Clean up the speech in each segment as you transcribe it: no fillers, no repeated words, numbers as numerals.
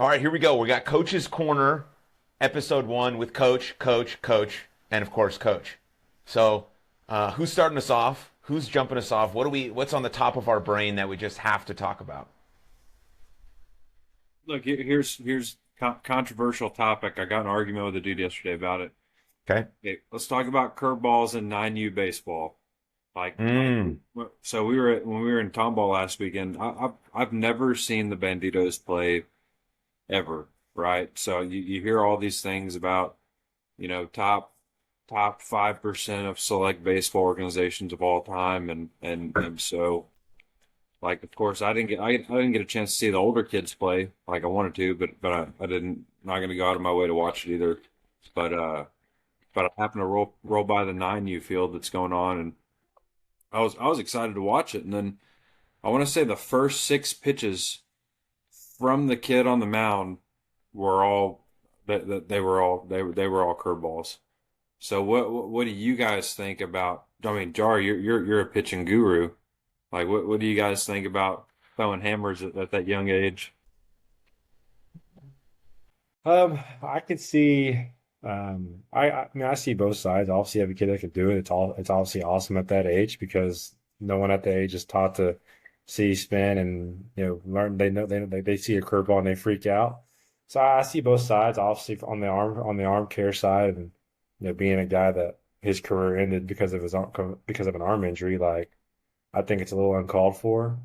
All right, here we go. We got Coach's Corner, episode 1 with Coach, and of course, Coach. So, who's starting us off? Who's jumping us off? What's on the top of our brain that we just have to talk about? Look, here's controversial topic. I got an argument with a dude yesterday about it. Okay. Okay, let's talk about curveballs in 9U baseball. Mm. So when we were in Tomball last weekend. I've never seen the Banditos play ever, right? So you hear all these things about, top 5% of select baseball organizations of all time, and so of course I didn't get a chance to see the older kids play like I wanted to, but I didn't not going to go out of my way to watch it either. But but I happened to roll by the 9U field that's going on, and I was excited to watch it. And then I want to say the first six pitches from the kid on the mound were all they were all curveballs. So what do you guys think about? I mean, Jar, you're a pitching guru. Like, what do you guys think about throwing hammers at that young age? I could see. I mean, I see both sides. Obviously, every kid that can do it, it's obviously awesome at that age because no one at that age is taught to see spin and learn. They see a curveball and they freak out. So I see both sides. Obviously, on the arm care side, and being a guy that his career ended because of an arm injury, like I think it's a little uncalled for.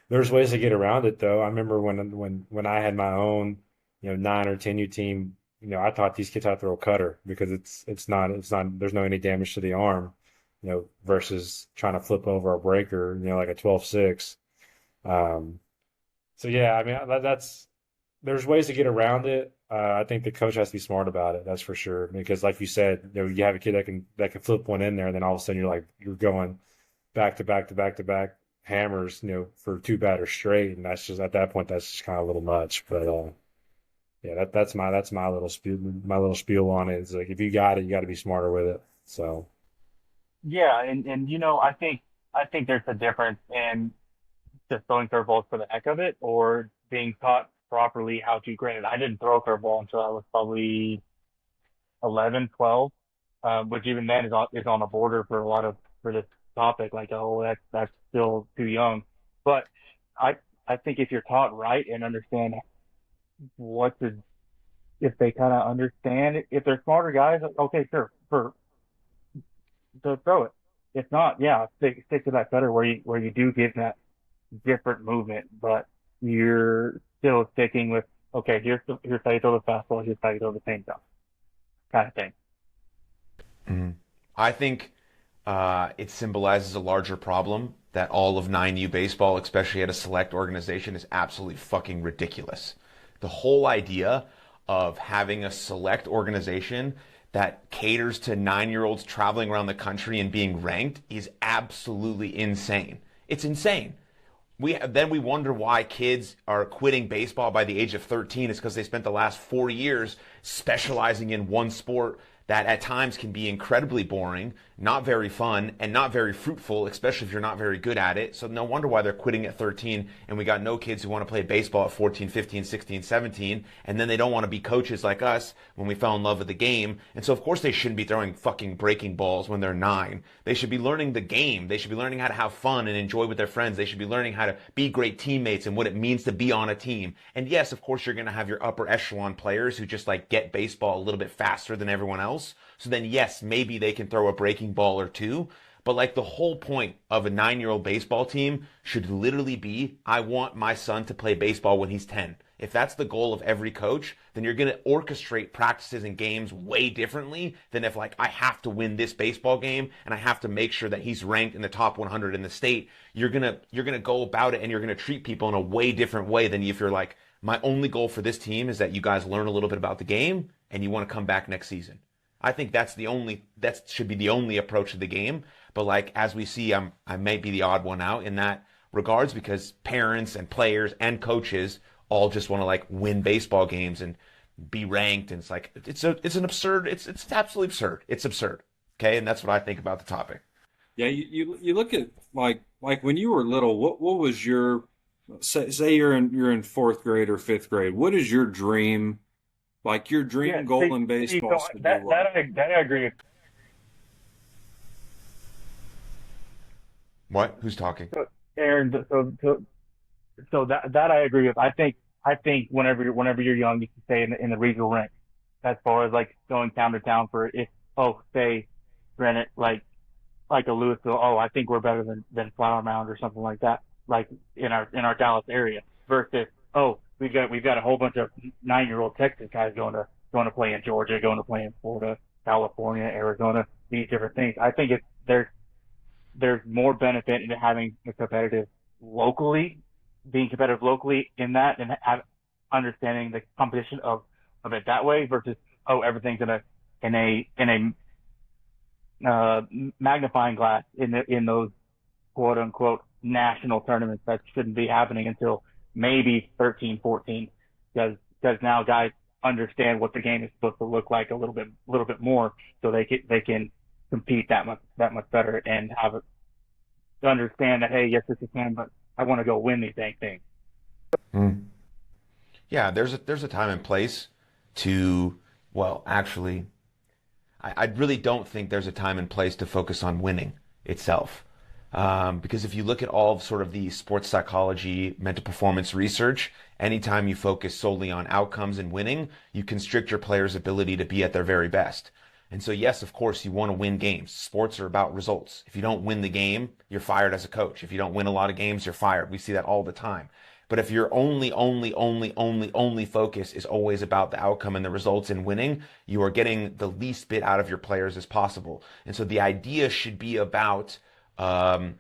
There's ways to get around it though. I remember when I had my own 9 or 10U team. I taught these kids how to throw a cutter because it's not there's no any damage to the arm, versus trying to flip over a breaker, like a 12-6. Um, so yeah, I mean that's there's ways to get around it. I think the coach has to be smart about it. That's for sure. Because like you said, you have a kid that can flip one in there, and then all of a sudden you're going back to back to back to back hammers, for two batters straight, and that's just at that point that's just kind of a little much. But yeah, that's my little spiel on it. It's like if you got it, you got to be smarter with it. So Yeah, and I think there's a difference in just throwing curveballs for the heck of it or being taught properly how to. Granted, I didn't throw a curveball until I was probably 11, 12, which even then is on the border for a lot of for this topic. Like, oh, that's still too young. But I I think if you're taught right and understand what to, if they kind of understand it, if they're smarter guys, okay, sure, to throw it. If not, yeah, stick to that cutter where you do get that different movement, but you're still sticking with okay. Here's how you throw the fastball. Here's how you throw the changeup, kind of thing. Mhm. I think it symbolizes a larger problem that all of 9U baseball, especially at a select organization, is absolutely fucking ridiculous. The whole idea of having a select organization that caters to 9-year-olds traveling around the country and being ranked is absolutely insane. It's insane. We wonder why kids are quitting baseball by the age of 13. It's because they spent the last 4 years specializing in one sport that at times can be incredibly boring, not very fun, and not very fruitful, especially if you're not very good at it. So no wonder why they're quitting at 13, and we got no kids who want to play baseball at 14, 15, 16, 17, and then they don't want to be coaches like us when we fell in love with the game. And so of course they shouldn't be throwing fucking breaking balls when they're 9. They should be learning the game. They should be learning how to have fun and enjoy with their friends. They should be learning how to be great teammates and what it means to be on a team. And yes, of course you're going to have your upper echelon players who just like get baseball a little bit faster than everyone else. So then, yes, maybe they can throw a breaking ball or two. But like the whole point of a 9-year-old baseball team should literally be, I want my son to play baseball when he's 10. If that's the goal of every coach, then you're going to orchestrate practices and games way differently than if like, I have to win this baseball game and I have to make sure that he's ranked in the top 100 in the state. You're going to go about it and you're going to treat people in a way different way than if you're like, my only goal for this team is that you guys learn a little bit about the game and you want to come back next season. I think that should be the only approach to the game. But like, as we see, I might be the odd one out in that regards because parents and players and coaches all just want to like win baseball games and be ranked. And it's like, it's absolutely absurd. It's absurd. Okay. And that's what I think about the topic. Yeah, you look at like when you were little, what was your say you're in fourth grade or fifth grade. What is your dream? Like your Yeah, dream goal in baseball so should be that what? I agree with. What? Who's talking? So, Aaron, so that I agree with. I think whenever you're young, you can stay in the regional rank. As far as like going town to town for if say granted like a Louisville, I think we're better than Flower Mound or something like that, like in our Dallas area versus we've got a whole bunch of 9-year-old Texas guys going to play in Georgia, going to play in Florida, California, Arizona, these different things. I think there's more benefit in having a being competitive locally in that and understanding the competition of it that way versus everything's in a magnifying glass in those quote unquote national tournaments that shouldn't be happening until maybe 13, 14 because now guys understand what the game is supposed to look like a little bit more so they can compete that much better and have it to understand that hey yes this is fun but I want to go win these dang things. Mm. Yeah, there's a time and place to, well, actually, I really don't think there's a time and place to focus on winning itself. Because if you look at all of sort of the sports psychology, mental performance research, anytime you focus solely on outcomes and winning, you constrict your players' ability to be at their very best. And so, yes, of course, you want to win games. Sports are about results. If you don't win the game, you're fired as a coach. If you don't win a lot of games, you're fired. We see that all the time. But if your only focus is always about the outcome and the results in winning, you are getting the least bit out of your players as possible. And so the idea should be about um,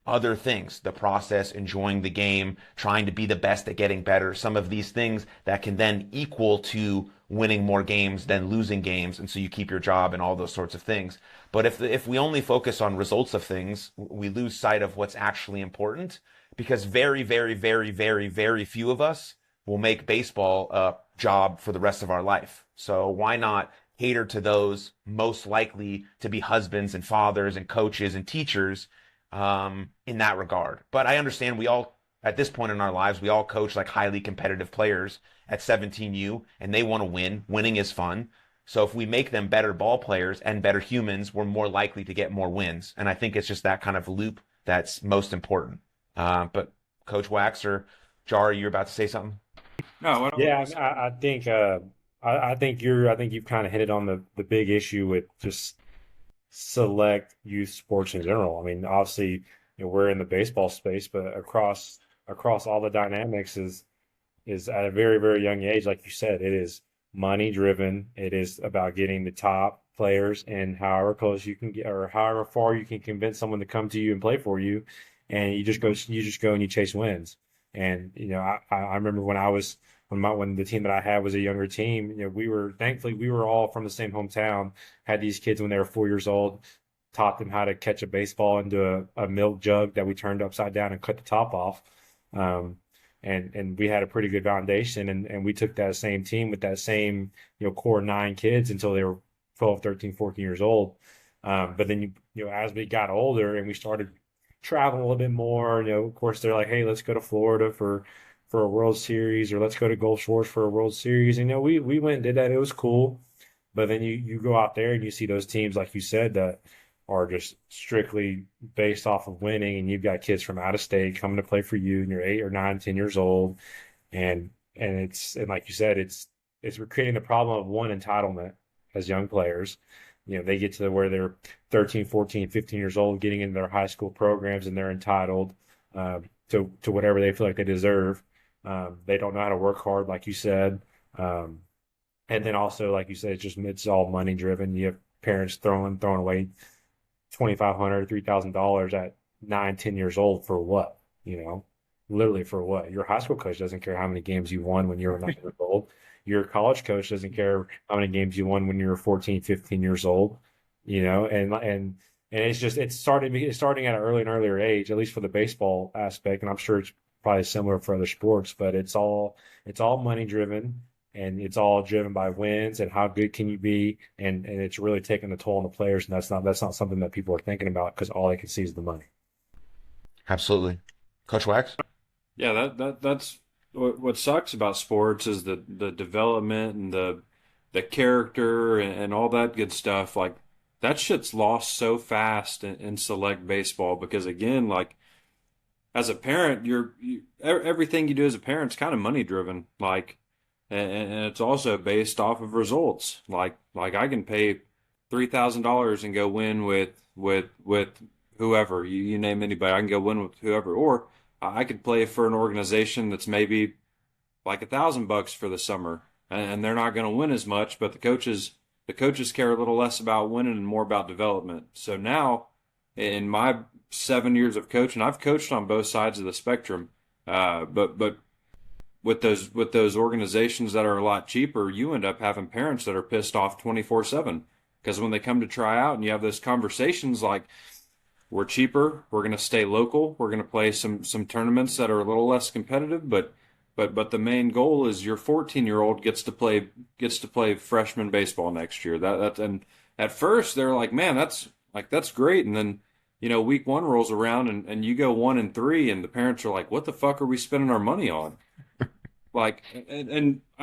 other things, the process, enjoying the game, trying to be the best at getting better, some of these things that can then equal to winning more games than losing games. And so you keep your job and all those sorts of things. But if we only focus on results of things, we lose sight of what's actually important because very, very, very, very, very few of us will make baseball a job for the rest of our life. So why not cater to those most likely to be husbands and fathers and coaches and teachers in that regard? But I understand we all, at this point in our lives, we all coach like highly competitive players at 17U and they want to win. Winning is fun. So if we make them better ball players and better humans, we're more likely to get more wins. And I think it's just that kind of loop that's most important. But Coach Wax or Jar, you're about to say something? No, what I Yeah, was I think you've kind of hit it on the big issue with just select youth sports in general. I mean, obviously, we're in the baseball space, but across all the dynamics is at a very, very young age, like you said, it is money driven. It is about getting the top players and however close you can get or however far you can convince someone to come to you and play for you. And you just go and you chase wins. And, I remember when the team that I had was a younger team, thankfully we were all from the same hometown, had these kids when they were 4 years old, taught them how to catch a baseball into a milk jug that we turned upside down and cut the top off. Um, and we had a pretty good foundation and we took that same team with that same, core 9 kids until they were 12, 13, 14 years old. But then, as we got older and we started traveling a little bit more, of course they're like, hey, let's go to Florida for a World Series or let's go to Gulf Shores for a World Series. And, we went and did that. It was cool. But then you go out there and you see those teams, like you said, that are just strictly based off of winning, and you've got kids from out of state coming to play for you, and you're 8 or 9, 10 years old, and like you said, it's we're creating the problem of one entitlement as young players. They get to where they're 13, 14, 15 years old, getting into their high school programs, and they're entitled to whatever they feel like they deserve. They don't know how to work hard, like you said. And then also, like you said, it's all money driven. You have parents throwing away $2,500, $3,000 at 9, 10 years old for what? Literally for what? Your high school coach doesn't care how many games you won when you were 9 years old. Your college coach doesn't care how many games you won when you were 14, 15 years old. And it's starting at an early and earlier age, at least for the baseball aspect. And I'm sure it's probably similar for other sports, but it's all money driven. And it's all driven by wins and how good can you be, and it's really taking the toll on the players, and that's not something that people are thinking about because all they can see is the money. Absolutely. Coach Wax? Yeah, that's what sucks about sports is the development and the character and all that good stuff. Like that shit's lost so fast in select baseball because again, like as a parent, everything you do as a parent's kind of money driven. Like, and it's also based off of results. Like I can pay $3,000 and go win with whoever you name anybody. I can go win with whoever, or I could play for an organization that's maybe like $1,000 for the summer, and they're not going to win as much, but the coaches care a little less about winning and more about development. So now, in my 7 years of coaching, I've coached on both sides of the spectrum. But with those organizations that are a lot cheaper, you end up having parents that are pissed off 24/7 because when they come to try out and you have those conversations like we're cheaper, we're going to stay local, we're going to play some tournaments that are a little less competitive, but the main goal is your 14-year-old gets to play freshman baseball next year. And at first they're like, man, that's great, and then week one rolls around and you go 1-3, and the parents are like, what the fuck are we spending our money on? Like,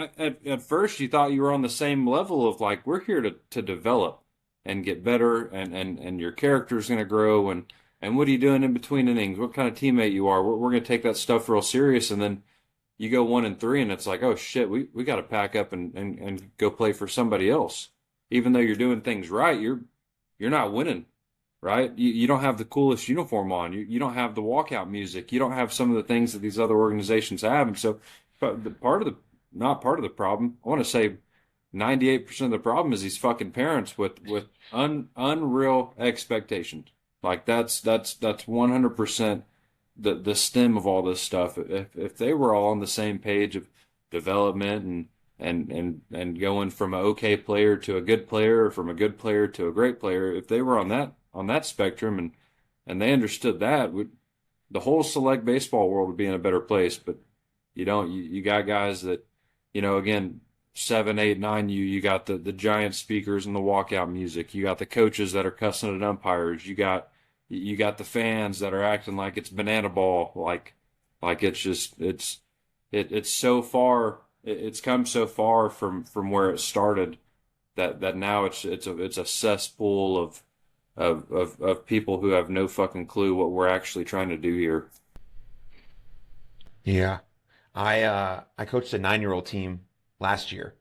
at first you thought you were on the same level of like, we're here to develop and get better and your character's going to grow and what are you doing in between innings? What kind of teammate you are? We're going to take that stuff real serious. And then you go 1-3 and it's like, oh shit, we got to pack up and go play for somebody else. Even though you're doing things right, you're not winning, right? You don't have the coolest uniform on. You don't have the walkout music. You don't have some of the things that these other organizations have. And so, but not part of the problem. I want to say 98% of the problem is these fucking parents with unreal expectations. Like that's 100% the stem of all this stuff. If they were all on the same page of development and going from an okay player to a good player, or from a good player to a great player, if they were on that spectrum and they understood that, the whole select baseball world would be in a better place. But you don't. You got guys that, again, 7, 8, 9. You got the giant speakers and the walkout music. You got the coaches that are cussing at umpires. You got the fans that are acting like it's banana ball. Like it's so far. It's come so far from where it started that now it's a cesspool of people who have no fucking clue what we're actually trying to do here. Yeah. I coached a 9-year-old team last year,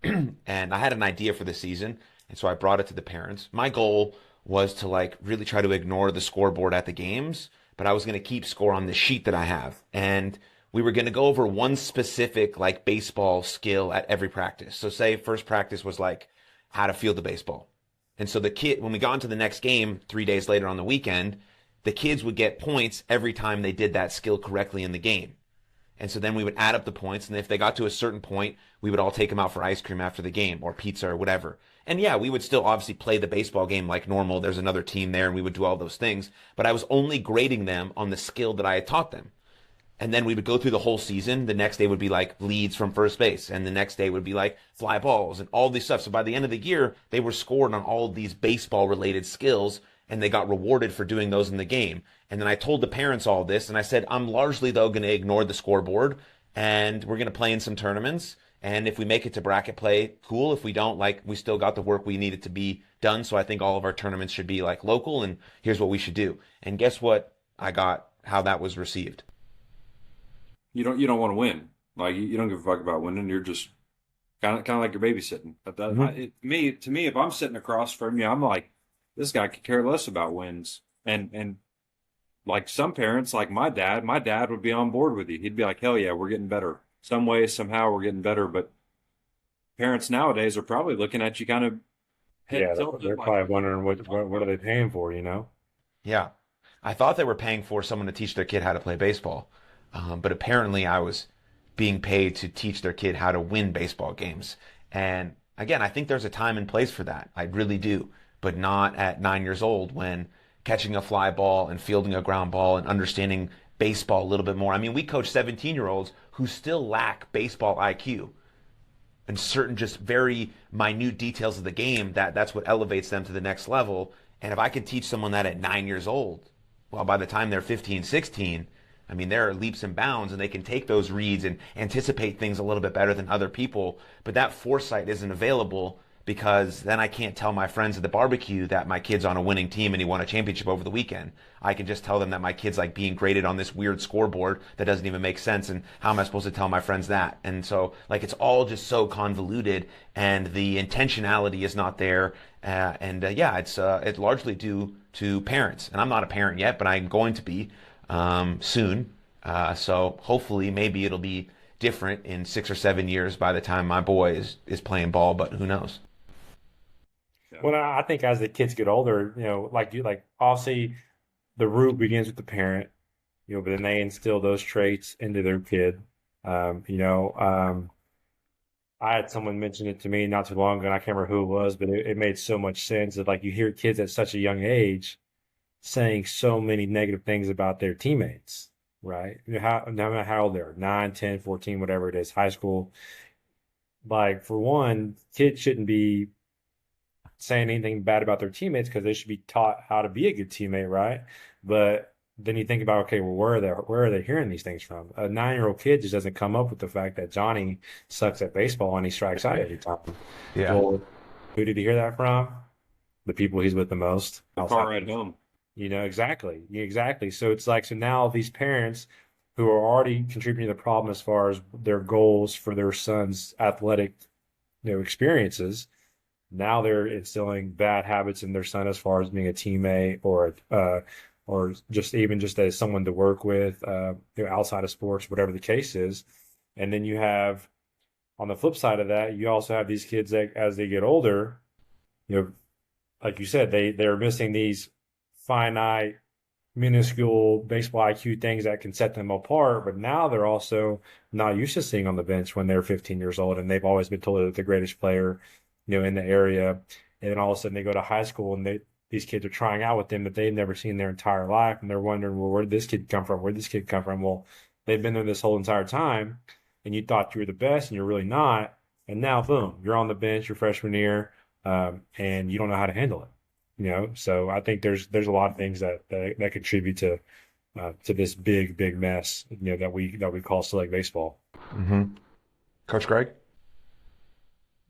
and I had an idea for the season, and so I brought it to the parents. My goal was to like really try to ignore the scoreboard at the games, but I was going to keep score on the sheet that I have, and we were going to go over one specific like baseball skill at every practice. So say first practice was like how to field the baseball. And so the kid, when we got into the next game 3 days later on the weekend, the kids would get points every time they did that skill correctly in the game. And so then we would add up the points, and if they got to a certain point, we would all take them out for ice cream after the game or pizza or whatever. And yeah, we would still obviously play the baseball game like normal. There's another team there, and we would do all those things. But I was only grading them on the skill that I had taught them. And then we would go through the whole season. The next day would be like leads from first base, and the next day would be like fly balls and all this stuff. So by the end of the year, they were scored on all of these baseball-related skills, and they got rewarded for doing those in the game. And then I told the parents all this, and I said, I'm largely, though, going to ignore the scoreboard, and we're going to play in some tournaments. And if we make it to bracket play, cool. If we don't, like, we still got the work we needed to be done. So I think all of our tournaments should be, like, local, and here's what we should do. And guess what? I got how that was received. You don't want to win. Like you don't give a fuck about winning. You're just kind of like you're babysitting. But to me, if I'm sitting across from you, I'm like, this guy could care less about wins. And like some parents, like my dad would be on board with you. He'd be like, hell yeah, we're getting better. Some way, somehow, we're getting better. But parents nowadays are probably looking at you kind of head Yeah, tilted. they're Like, probably wondering what are they paying for, you know? Yeah. I thought they were paying for someone to teach their kid how to play baseball. But apparently I was being paid to teach their kid how to win baseball games. And again, I think there's a time and place for that. I really do. But not at 9 years old when catching a fly ball and fielding a ground ball and understanding baseball a little bit more. I mean, we coach 17-year-olds who still lack baseball IQ and certain just very minute details of the game that's what elevates them to the next level. And if I could teach someone that at 9 years old, well, by the time they're 15, 16, I mean, there are leaps and bounds, and they can take those reads and anticipate things a little bit better than other people. But that foresight isn't available because then I can't tell my friends at the barbecue that my kid's on a winning team and he won a championship over the weekend. I can just tell them that my kid's like being graded on this weird scoreboard that doesn't even make sense. And how am I supposed to tell my friends that? And so, like, it's all just so convoluted, and the intentionality is not there. Yeah, it's largely due to parents. And I'm not a parent yet, but I'm going to be soon. So hopefully, maybe it'll be different in 6 or 7 years by the time my boy is playing ball, but who knows? Well, I think as the kids get older, obviously the root begins with the parent, but then they instill those traits into their kid. I had someone mention it to me not too long ago, and I can't remember who it was, but it made so much sense that like you hear kids at such a young age saying so many negative things about their teammates, right? No matter how old they're, 9, 10, 14, whatever it is, high school. Like, for one, kids shouldn't be saying anything bad about their teammates because they should be taught how to be a good teammate, right? But then you think about, okay, well, where are they hearing these things from? A 9-year-old kid just doesn't come up with the fact that Johnny sucks at baseball and he strikes out every time. Yeah. Well, who did he hear that from? The people he's with the most. The car ride home. Exactly. So it's like, so now these parents who are already contributing to the problem as far as their goals for their son's athletic, experiences, now they're instilling bad habits in their son as far as being a teammate or just as someone to work with, outside of sports, whatever the case is. And then you have, on the flip side of that, you also have these kids that as they get older, like you said, they're missing these finite, minuscule baseball IQ things that can set them apart. But now they're also not used to sitting on the bench when they're 15 years old, and they've always been told they're the greatest player, in the area. And then all of a sudden they go to high school and these kids are trying out with them that they've never seen their entire life. And they're wondering, well, where did this kid come from? Where did this kid come from? Well, they've been there this whole entire time, and you thought you were the best and you're really not. And now, boom, you're on the bench your freshman year, and you don't know how to handle it. So I think there's a lot of things that contribute to this big mess, that we call select baseball. Mm-hmm. Coach Greg?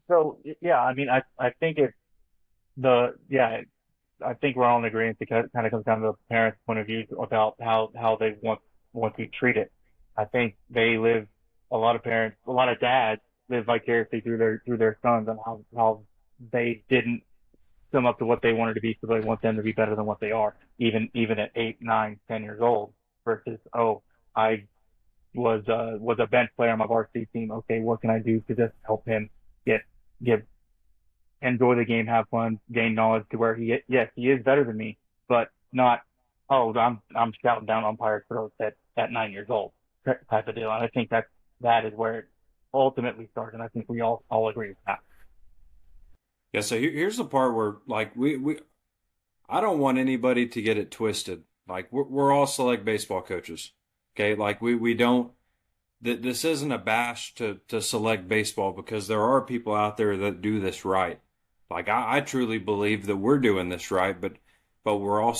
So yeah, I mean, I think I think we're all in agreement because it kind of comes down to the parents' point of view about how they want to treat it. I think a lot of dads live vicariously through their sons and how they didn't come up to what they wanted to be, so they want them to be better than what they are, even at 8, 9, 10 years old, versus, I was a bench player on my varsity team. Okay, what can I do to just help him enjoy the game, have fun, gain knowledge to where he is better than me, but not, I'm shouting down umpire throws at 9 years old type of deal. And I think that is where it ultimately starts, and I think we all agree with that. Yeah, so here's the part where, like, I don't want anybody to get it twisted. Like, we're all select baseball coaches, okay? Like, we don't. This isn't a bash to select baseball, because there are people out there that do this right. Like, I truly believe that we're doing this right, but we're all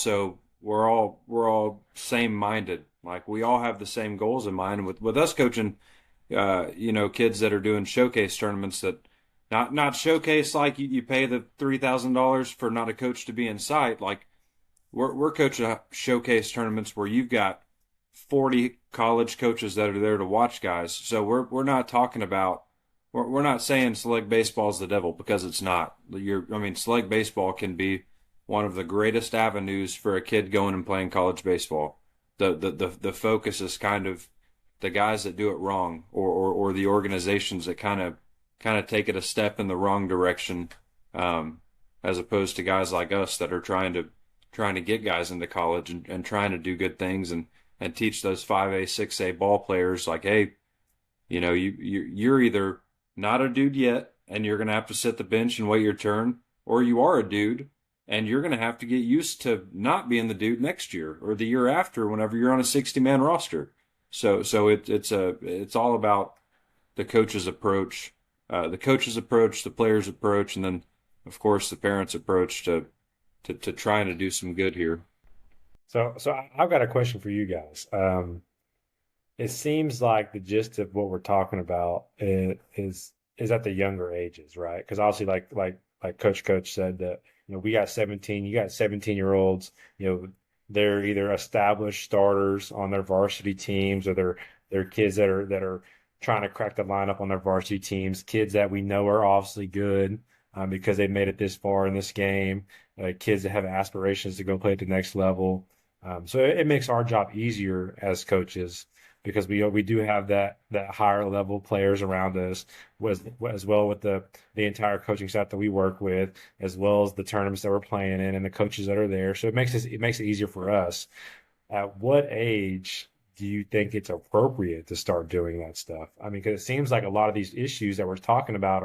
same minded. Like, we all have the same goals in mind. With us coaching, kids that are doing showcase tournaments that. Not showcase like you pay the $3,000 for not a coach to be in sight. Like, we're coaching showcase tournaments where you've got 40 college coaches that are there to watch guys. So we're not talking about, we're not saying select baseball is the devil, because it's not. Select baseball can be one of the greatest avenues for a kid going and playing college baseball. The focus is kind of the guys that do it wrong, or the organizations that kind of take it a step in the wrong direction, as opposed to guys like us that are trying to get guys into college and trying to do good things and teach those 5A, 6A ball players, like, hey, you're either not a dude yet and you're going to have to sit the bench and wait your turn, or you are a dude and you're going to have to get used to not being the dude next year or the year after whenever you're on a 60-man roster. So it's all about the coach's approach. The players' approach, and then, of course, the parents' approach to trying to do some good here. So I've got a question for you guys. it seems like the gist of what we're talking about is at the younger ages, right? Because obviously, like Coach said that we got 17, you got 17-year-olds, they're either established starters on their varsity teams or they're kids that are trying to crack the lineup on their varsity teams, kids that we know are obviously good because they made it this far in this game, kids that have aspirations to go play at the next level. So it makes our job easier as coaches because we do have that higher level players around us, as well with the entire coaching staff that we work with, as well as the tournaments that we're playing in and the coaches that are there. So it makes it easier for us. At what age do you think it's appropriate to start doing that stuff? I mean, because it seems like a lot of these issues that we're talking about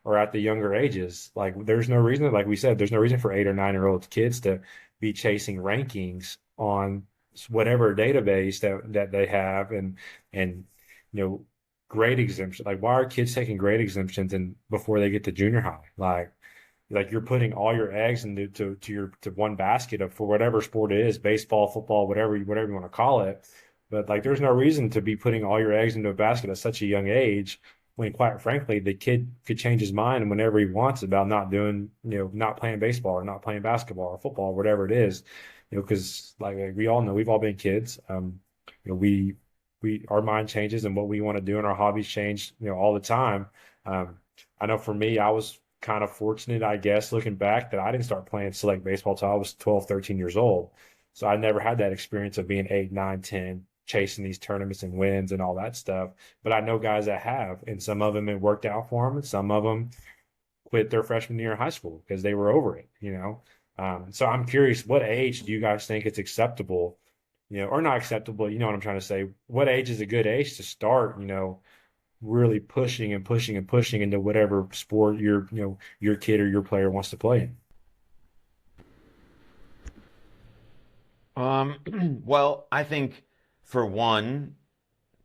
are at the younger ages. Like, there's no reason, like we said, there's no reason for 8 or 9-year-old kids to be chasing rankings on whatever database that they have, and grade exemption. Like, why are kids taking grade exemptions and before they get to junior high? Like you're putting all your eggs into to one basket of for whatever sport it is, baseball, football, whatever you want to call it. But like, there's no reason to be putting all your eggs into a basket at such a young age when, quite frankly, the kid could change his mind whenever he wants about not doing, not playing baseball or not playing basketball or football, or whatever it is, because like we all know, we've all been kids. We our mind changes and what we want to do and our hobbies change, all the time. I know for me, I was kind of fortunate, I guess, looking back, that I didn't start playing select baseball till I was 12, 13 years old. So I never had that experience of being 8, 9, 10, chasing these tournaments and wins and all that stuff. But I know guys that have, and some of them it worked out for them, and some of them quit their freshman year of high school because they were over it. So I'm curious, what age do you guys think it's acceptable, or not acceptable? You know what I'm trying to say? What age is a good age to start, really pushing and pushing and pushing into whatever sport your kid or your player wants to play in? Well, I think for one,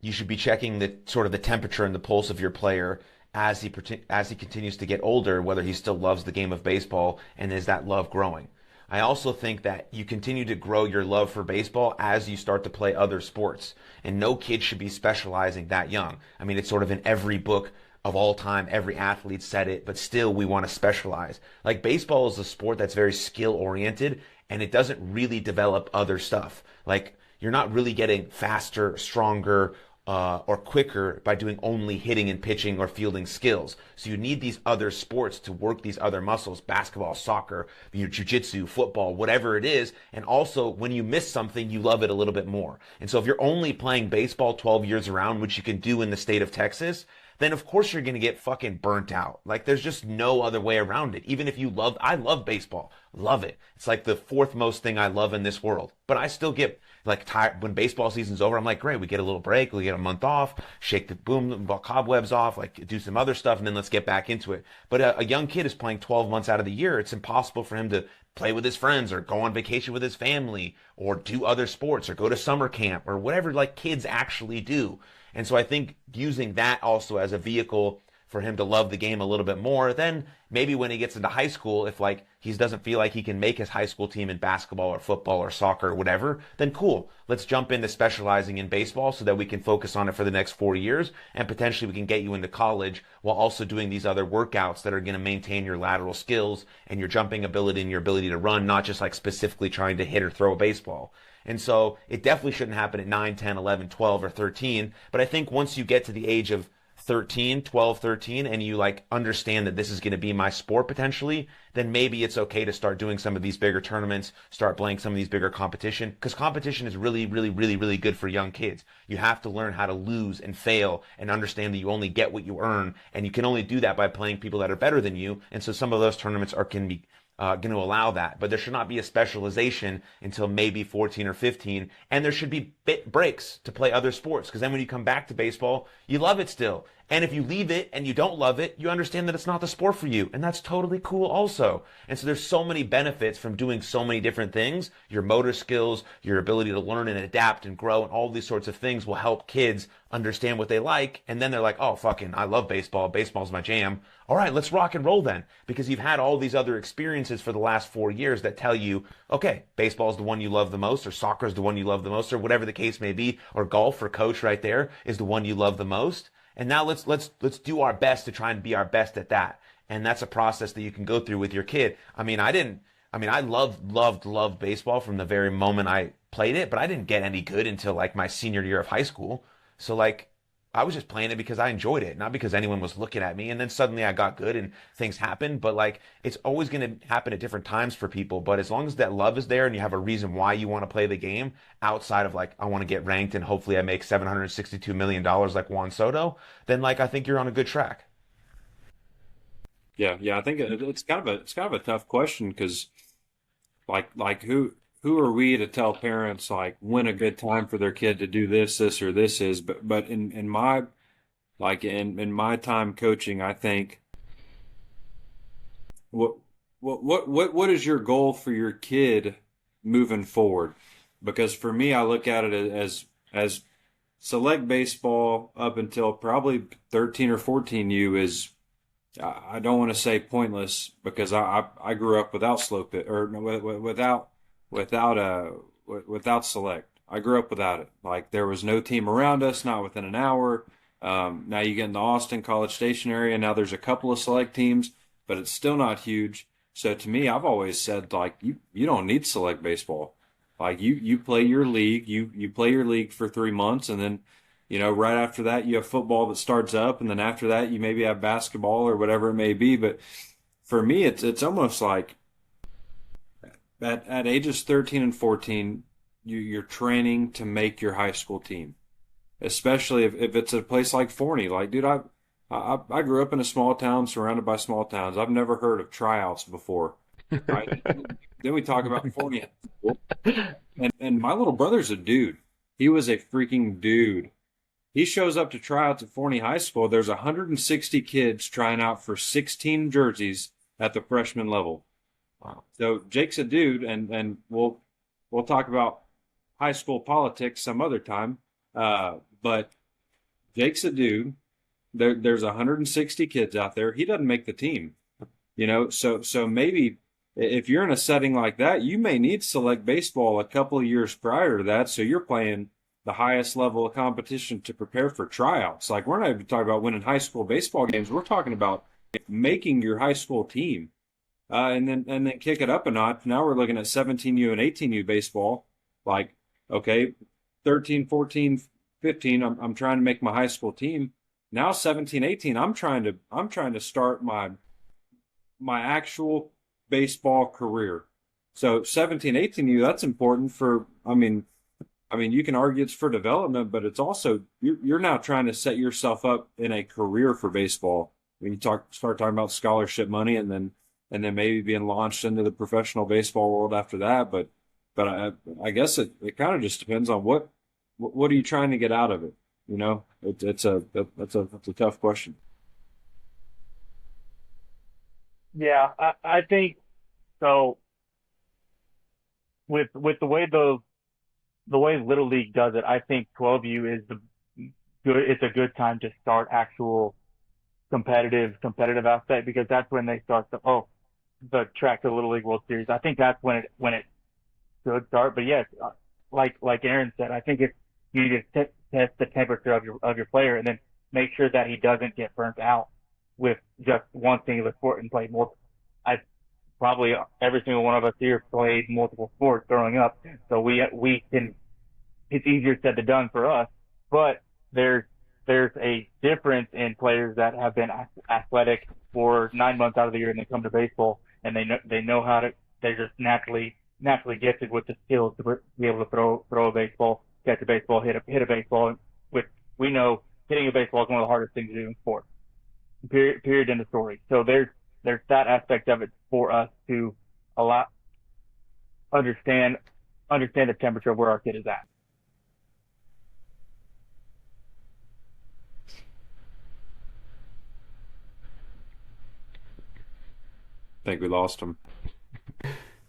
you should be checking the sort of the temperature and the pulse of your player as he continues to get older, whether he still loves the game of baseball and is that love growing. I also think that you continue to grow your love for baseball as you start to play other sports. And no kid should be specializing that young. I mean, it's sort of in every book of all time, every athlete said it, but still we want to specialize. Like, baseball is a sport that's very skill oriented and it doesn't really develop other stuff. Like, you're not really getting faster, stronger, or quicker by doing only hitting and pitching or fielding skills. So you need these other sports to work these other muscles: basketball, soccer, jiu-jitsu, football, whatever it is. And also, when you miss something, you love it a little bit more. And so if you're only playing baseball 12 years around, which you can do in the state of Texas, then of course you're going to get fucking burnt out. Like, there's just no other way around it. Even if I love baseball, love it. It's like the fourth most thing I love in this world. But I still get like tired when baseball season's over. I'm like, great, we get a little break, we get a month off, shake the cobwebs off, like do some other stuff, and then let's get back into it. But a young kid is playing 12 months out of the year. It's impossible for him to play with his friends or go on vacation with his family or do other sports or go to summer camp or whatever like kids actually do. And so I think using that also as a vehicle for him to love the game a little bit more, then maybe when he gets into high school, if like he doesn't feel like he can make his high school team in basketball or football or soccer or whatever, then cool. Let's jump into specializing in baseball so that we can focus on it for the next 4 years, and potentially we can get you into college while also doing these other workouts that are going to maintain your lateral skills and your jumping ability and your ability to run, not just like specifically trying to hit or throw a baseball. And so it definitely shouldn't happen at 9, 10, 11, 12, or 13. But I think once you get to the age of 13, 12, 13, and you like understand that this is going to be my sport potentially, then maybe it's okay to start doing some of these bigger tournaments, start playing some of these bigger competition, because competition is really, really, really, really good for young kids. You have to learn how to lose and fail and understand that you only get what you earn, and you can only do that by playing people that are better than you. And so some of those tournaments can be going to allow that, but there should not be a specialization until maybe 14 or 15, and there should be breaks to play other sports, because then when you come back to baseball, you love it still, And if you leave it and you don't love it, you understand that it's not the sport for you. And that's totally cool also. And so there's so many benefits from doing so many different things. Your motor skills, your ability to learn and adapt and grow, and all these sorts of things will help kids understand what they like. And then they're like, oh, fucking, I love baseball. Baseball's my jam. All right, let's rock and roll then. Because you've had all these other experiences for the last 4 years that tell you, okay, baseball's the one you love the most, or soccer's the one you love the most, or whatever the case may be, or golf or coach right there is the one you love the most. And now let's do our best to try and be our best at that. And that's a process that you can go through with your kid. I loved baseball from the very moment I played it, but I didn't get any good until like my senior year of high school. So like I was just playing it because I enjoyed it, not because anyone was looking at me. And then suddenly I got good and things happened. But like, it's always going to happen at different times for people. But as long as that love is there and you have a reason why you want to play the game outside of like, I want to get ranked and hopefully I make $762 million like Juan Soto, then like, I think you're on a good track. Yeah. I think it's kind of a tough question because who are we to tell parents like when a good time for their kid to do this or this is? But in my in my time coaching, I think what is your goal for your kid moving forward? Because for me, I look at it as select baseball up until probably 13 or 14 U is, I don't want to say pointless because I grew up without slow pitch or no, without select. I grew up without it. Like there was no team around us, not within an hour. Now you get in the Austin College Station area. Now there's a couple of select teams, but it's still not huge. So to me, I've always said like you don't need select baseball. Like you play your league, you play your league for 3 months, and then right after that you have football that starts up, and then after that you maybe have basketball or whatever it may be. But for me, it's almost like at ages 13 and 14, you're training to make your high school team, especially if it's a place like Forney. Like, dude, I grew up in a small town surrounded by small towns. I've never heard of tryouts before. Right? Then we talk about Forney. And my little brother's a dude. He was a freaking dude. He shows up to tryouts at Forney High School. There's 160 kids trying out for 16 jerseys at the freshman level. Wow. So Jake's a dude, and we'll talk about high school politics some other time. But Jake's a dude. There's 160 kids out there. He doesn't make the team, So maybe if you're in a setting like that, you may need select baseball a couple of years prior to that, so you're playing the highest level of competition to prepare for tryouts. Like we're not even talking about winning high school baseball games. We're talking about making your high school team. And then kick it up a notch. Now we're looking at 17U and 18U baseball. Like, okay, 13, 14, 15, I'm trying to make my high school team. Now 17, 18, I'm trying to start my actual baseball career. So 17, 18U, that's important for, I mean, you can argue it's for development, but it's also, you're now trying to set yourself up in a career for baseball. When you start talking about scholarship money and then maybe being launched into the professional baseball world after that. But I guess it kind of just depends on what are you trying to get out of it? It's a tough question. Yeah, I think so. With the way Little League does it, I think 12U is it's a good time to start actual competitive aspect, because that's when they start the track to the Little League World Series. I think that's when it should start. But yes, like Aaron said, I think you need to test the temperature of your player and then make sure that he doesn't get burnt out with just one singular sport and play more. Probably every single one of us here played multiple sports growing up, so we can. It's easier said than done for us, but there's a difference in players that have been athletic for 9 months out of the year and they come to baseball and they know how to. They're just naturally gifted with the skills to be able to throw a baseball, catch a baseball, hit a baseball. We know hitting a baseball is one of the hardest things to do in sports. Period. End of story. So there's that aspect of it for us to understand the temperature of where our kid is at. think we lost him.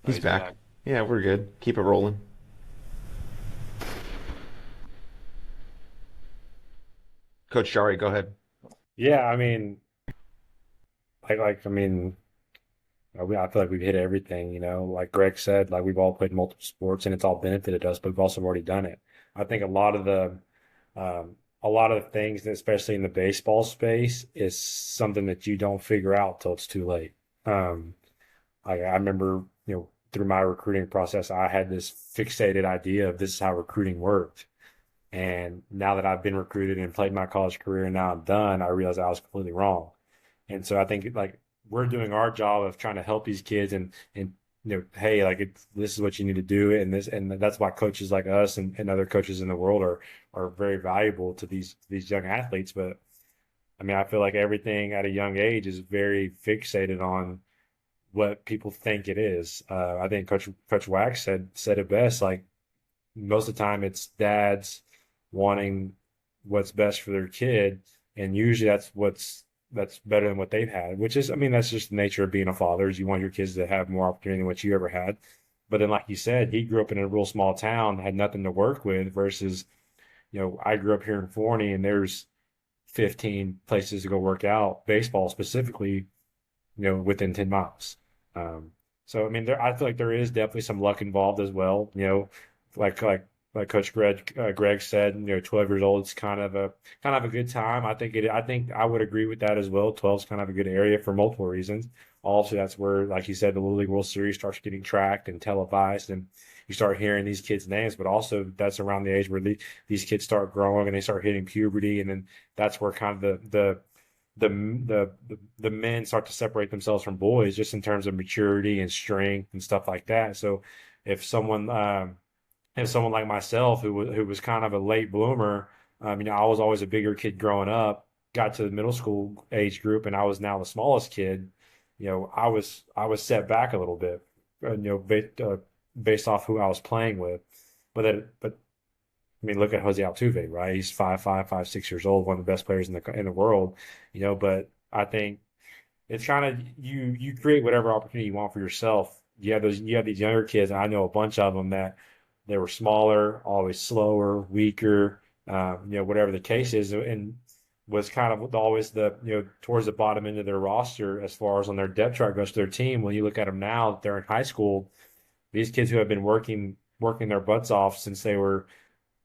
He's back. Yeah, we're good. Keep it rolling. Coach Jari, go ahead. Yeah, I mean, I mean, I feel like we've hit everything, like Greg said, like we've all played multiple sports and it's all benefited us, but we've also already done it. I think a lot of the things, especially in the baseball space, is something that you don't figure out till it's too late. Um, I remember, through my recruiting process, I had this fixated idea of this is how recruiting worked. And now that I've been recruited and played my college career and now I'm done, I realize I was completely wrong. And so I think like we're doing our job of trying to help these kids and hey, like this is what you need to do, and that's why coaches like us and other coaches in the world are very valuable to these young athletes. But I mean, I feel like everything at a young age is very fixated on what people think it is. I think Coach Wax said it best. Like most of the time, it's dads wanting what's best for their kid, and usually that's better than what they've had. Which is, I mean, that's just the nature of being a father. Is you want your kids to have more opportunity than what you ever had. But then, like you said, he grew up in a real small town, had nothing to work with. Versus, I grew up here in Forney, and there's 15 places to go work out, baseball specifically, within 10 miles. So I mean, I feel like there is definitely some luck involved as well. Like like Coach Greg said, 12 years old is kind of a good time. I think I would agree with that as well. 12 is kind of a good area for multiple reasons. Also, that's where, like you said, the Little League World Series starts getting tracked and televised, and you start hearing these kids' names. But also, that's around the age where these kids start growing and they start hitting puberty, and then that's where kind of the men start to separate themselves from boys, just in terms of maturity and strength and stuff like that. So if someone like myself who was kind of a late bloomer, I was always a bigger kid growing up, got to the middle school age group, and I was now the smallest kid. I was set back a little bit, based off who I was playing with. But I mean, look at Jose Altuve, right? He's 5'5", 5'6" years old, one of the best players in the world. But I think it's kind of you create whatever opportunity you want for yourself. You have these younger kids, and I know a bunch of them that they were smaller, always slower, weaker, whatever the case is, and was kind of always towards the bottom end of their roster as far as on their depth chart goes to their team. When you look at them now, they're in high school. These kids who have been working their butts off since they were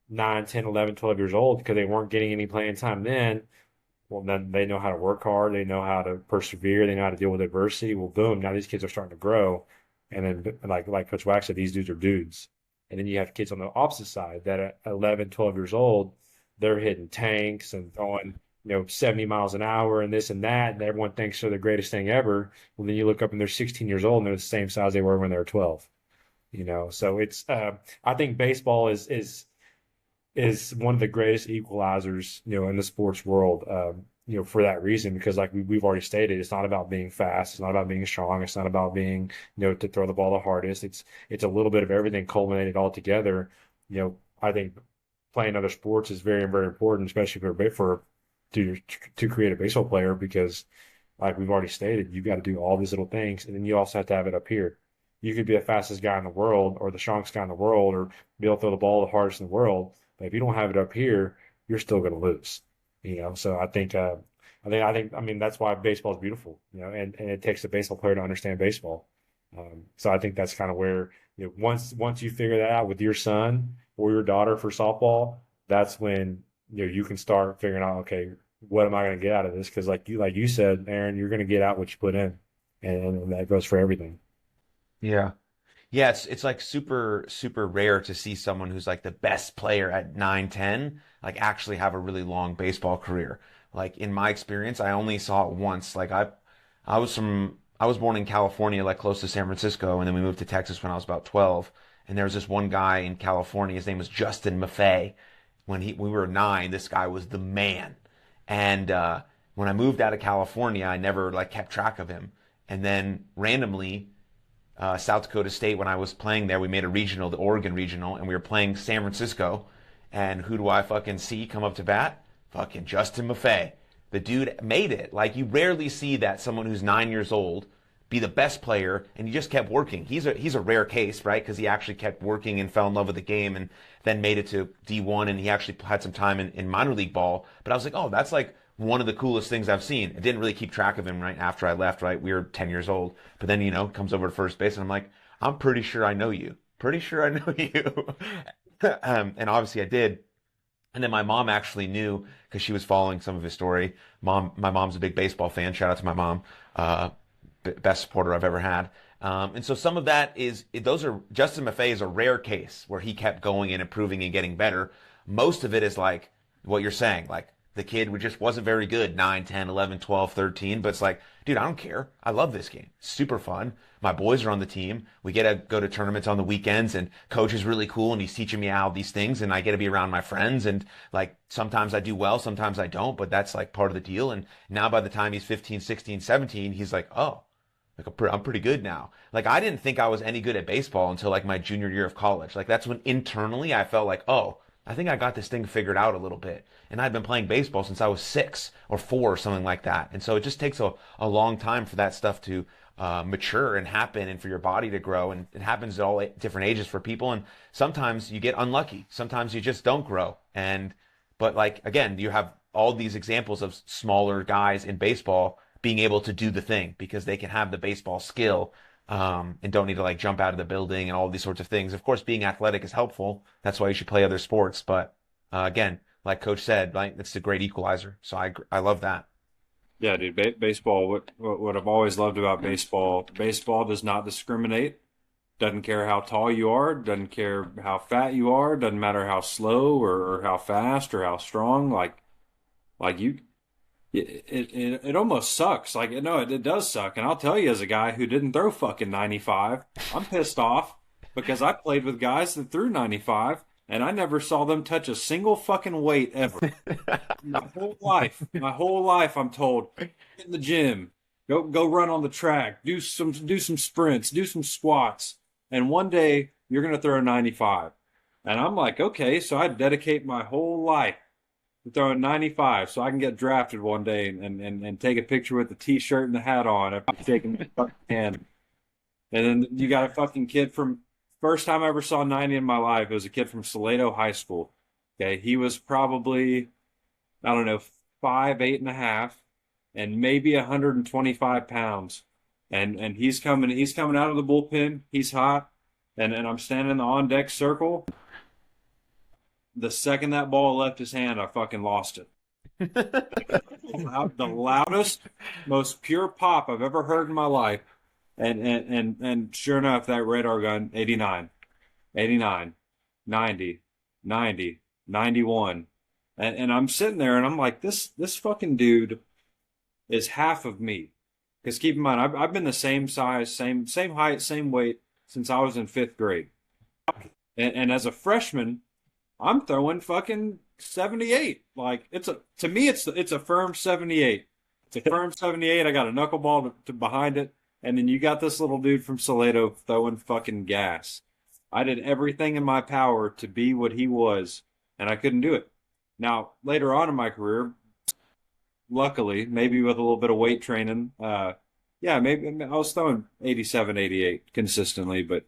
9, 10, 11, 12 years old because they weren't getting any playing time then. Well, then they know how to work hard. They know how to persevere. They know how to deal with adversity. Well, boom, now these kids are starting to grow. And then, like Coach Wax said, these dudes are dudes. And then you have kids on the opposite side that at 11, 12 years old, they're hitting tanks and throwing, 70 miles an hour and this and that. And everyone thinks they're the greatest thing ever. Well, then you look up and they're 16 years old and they're the same size they were when they were 12. So it's, I think baseball is one of the greatest equalizers, in the sports world, for that reason, because like we've already stated, it's not about being fast. It's not about being strong. It's not about being, to throw the ball the hardest. It's a little bit of everything culminated all together. I think playing other sports is very, very important, especially to create a baseball player, because like we've already stated, you've got to do all these little things. And then you also have to have it up here. You could be the fastest guy in the world or the strongest guy in the world or be able to throw the ball the hardest in the world. But if you don't have it up here, you're still going to lose. So I mean, that's why baseball is beautiful, and it takes a baseball player to understand baseball. So I think that's kind of where, once you figure that out with your son or your daughter for softball, that's when, you can start figuring out, okay, what am I going to get out of this? Because like you said, Aaron, you're going to get out what you put in, and that goes for everything. Yeah. Yeah, it's like super, super rare to see someone who's like the best player at 9, 10, like actually have a really long baseball career. Like in my experience, I only saw it once. Like I was born in California, like close to San Francisco, and then we moved to Texas when I was about 12. And there was this one guy in California, his name was Justin Maffei. When we were 9, this guy was the man. And when I moved out of California, I never like kept track of him. And then randomly, South Dakota State, when I was playing there, we made a regional, the Oregon regional, and we were playing San Francisco. And who do I fucking see come up to bat? Fucking Justin Maffei. The dude made it. Like, you rarely see that someone who's 9 years old be the best player, and he just kept working. He's a rare case, right? Because he actually kept working and fell in love with the game, and then made it to D1, and he actually had some time in minor league ball. But I was like, oh, that's like one of the coolest things I've seen. I didn't really keep track of him right after I left, right? We were 10 years old. But then, comes over to first base, and I'm like, I'm pretty sure I know you. Pretty sure I know you. And obviously I did. And then my mom actually knew because she was following some of his story. My mom's a big baseball fan. Shout out to my mom. Best supporter I've ever had. And so some of that Justin Maffei is a rare case where he kept going and improving and getting better. Most of it is like what you're saying, like the kid just wasn't very good, 9, 10, 11, 12, 13, but it's like, dude, I don't care. I love this game. It's super fun. My boys are on the team. We get to go to tournaments on the weekends, and coach is really cool, and he's teaching me all these things, and I get to be around my friends, and like sometimes I do well, sometimes I don't, but that's like part of the deal. And now by the time he's 15, 16, 17, he's like, oh, like I'm pretty good now. Like I didn't think I was any good at baseball until like my junior year of college. Like that's when internally I felt like, oh, I think I got this thing figured out a little bit. And I'd been playing baseball since I was 6 or 4 or something like that. And so it just takes a long time for that stuff to mature and happen, and for your body to grow. And it happens at all different ages for people. And sometimes you get unlucky. Sometimes you just don't grow. But like, again, you have all these examples of smaller guys in baseball being able to do the thing because they can have the baseball skill, and don't need to like jump out of the building and all these sorts of things. Of course, being athletic is helpful. That's why you should play other sports. But again, like Coach said, like it's a great equalizer. So I love that. Yeah, dude. Baseball. What I've always loved about baseball. Baseball does not discriminate. Doesn't care how tall you are. Doesn't care how fat you are. Doesn't matter how slow or how fast or how strong. Like you. It almost sucks. Like, no, it does suck. And I'll tell you, as a guy who didn't throw fucking 95, I'm pissed off because I played with guys that threw 95, and I never saw them touch a single fucking weight ever. My whole life, I'm told, get in the gym, go run on the track, do some sprints, do some squats, and one day you're gonna throw a 95. And I'm like, okay, so I dedicate my whole life throwing 95 so I can get drafted one day and take a picture with the t-shirt and the hat on after taking the fucking hand. And then you got a fucking kid from first time I ever saw 90 in my life. It was a kid from Salado High School. Okay, he was probably, I don't know, 5, 8.5, and maybe 125 pounds. And he's coming out of the bullpen. He's hot, and I'm standing in the on deck circle. The second that ball left his hand, I fucking lost it. The loudest, most pure pop I've ever heard in my life. And sure enough, that radar gun, 89, 89, 90, 90, 91. And I'm sitting there and I'm like, this fucking dude is half of me. Because keep in mind, I've been the same size, same height, same weight since I was in 5th grade. And as a freshman, I'm throwing fucking 78. Like to me, it's a firm 78. It's a firm 78. I got a knuckleball to behind it, and then you got this little dude from Salado throwing fucking gas. I did everything in my power to be what he was, and I couldn't do it. Now later on in my career, luckily, maybe with a little bit of weight training, maybe I was throwing 87, 88 consistently, but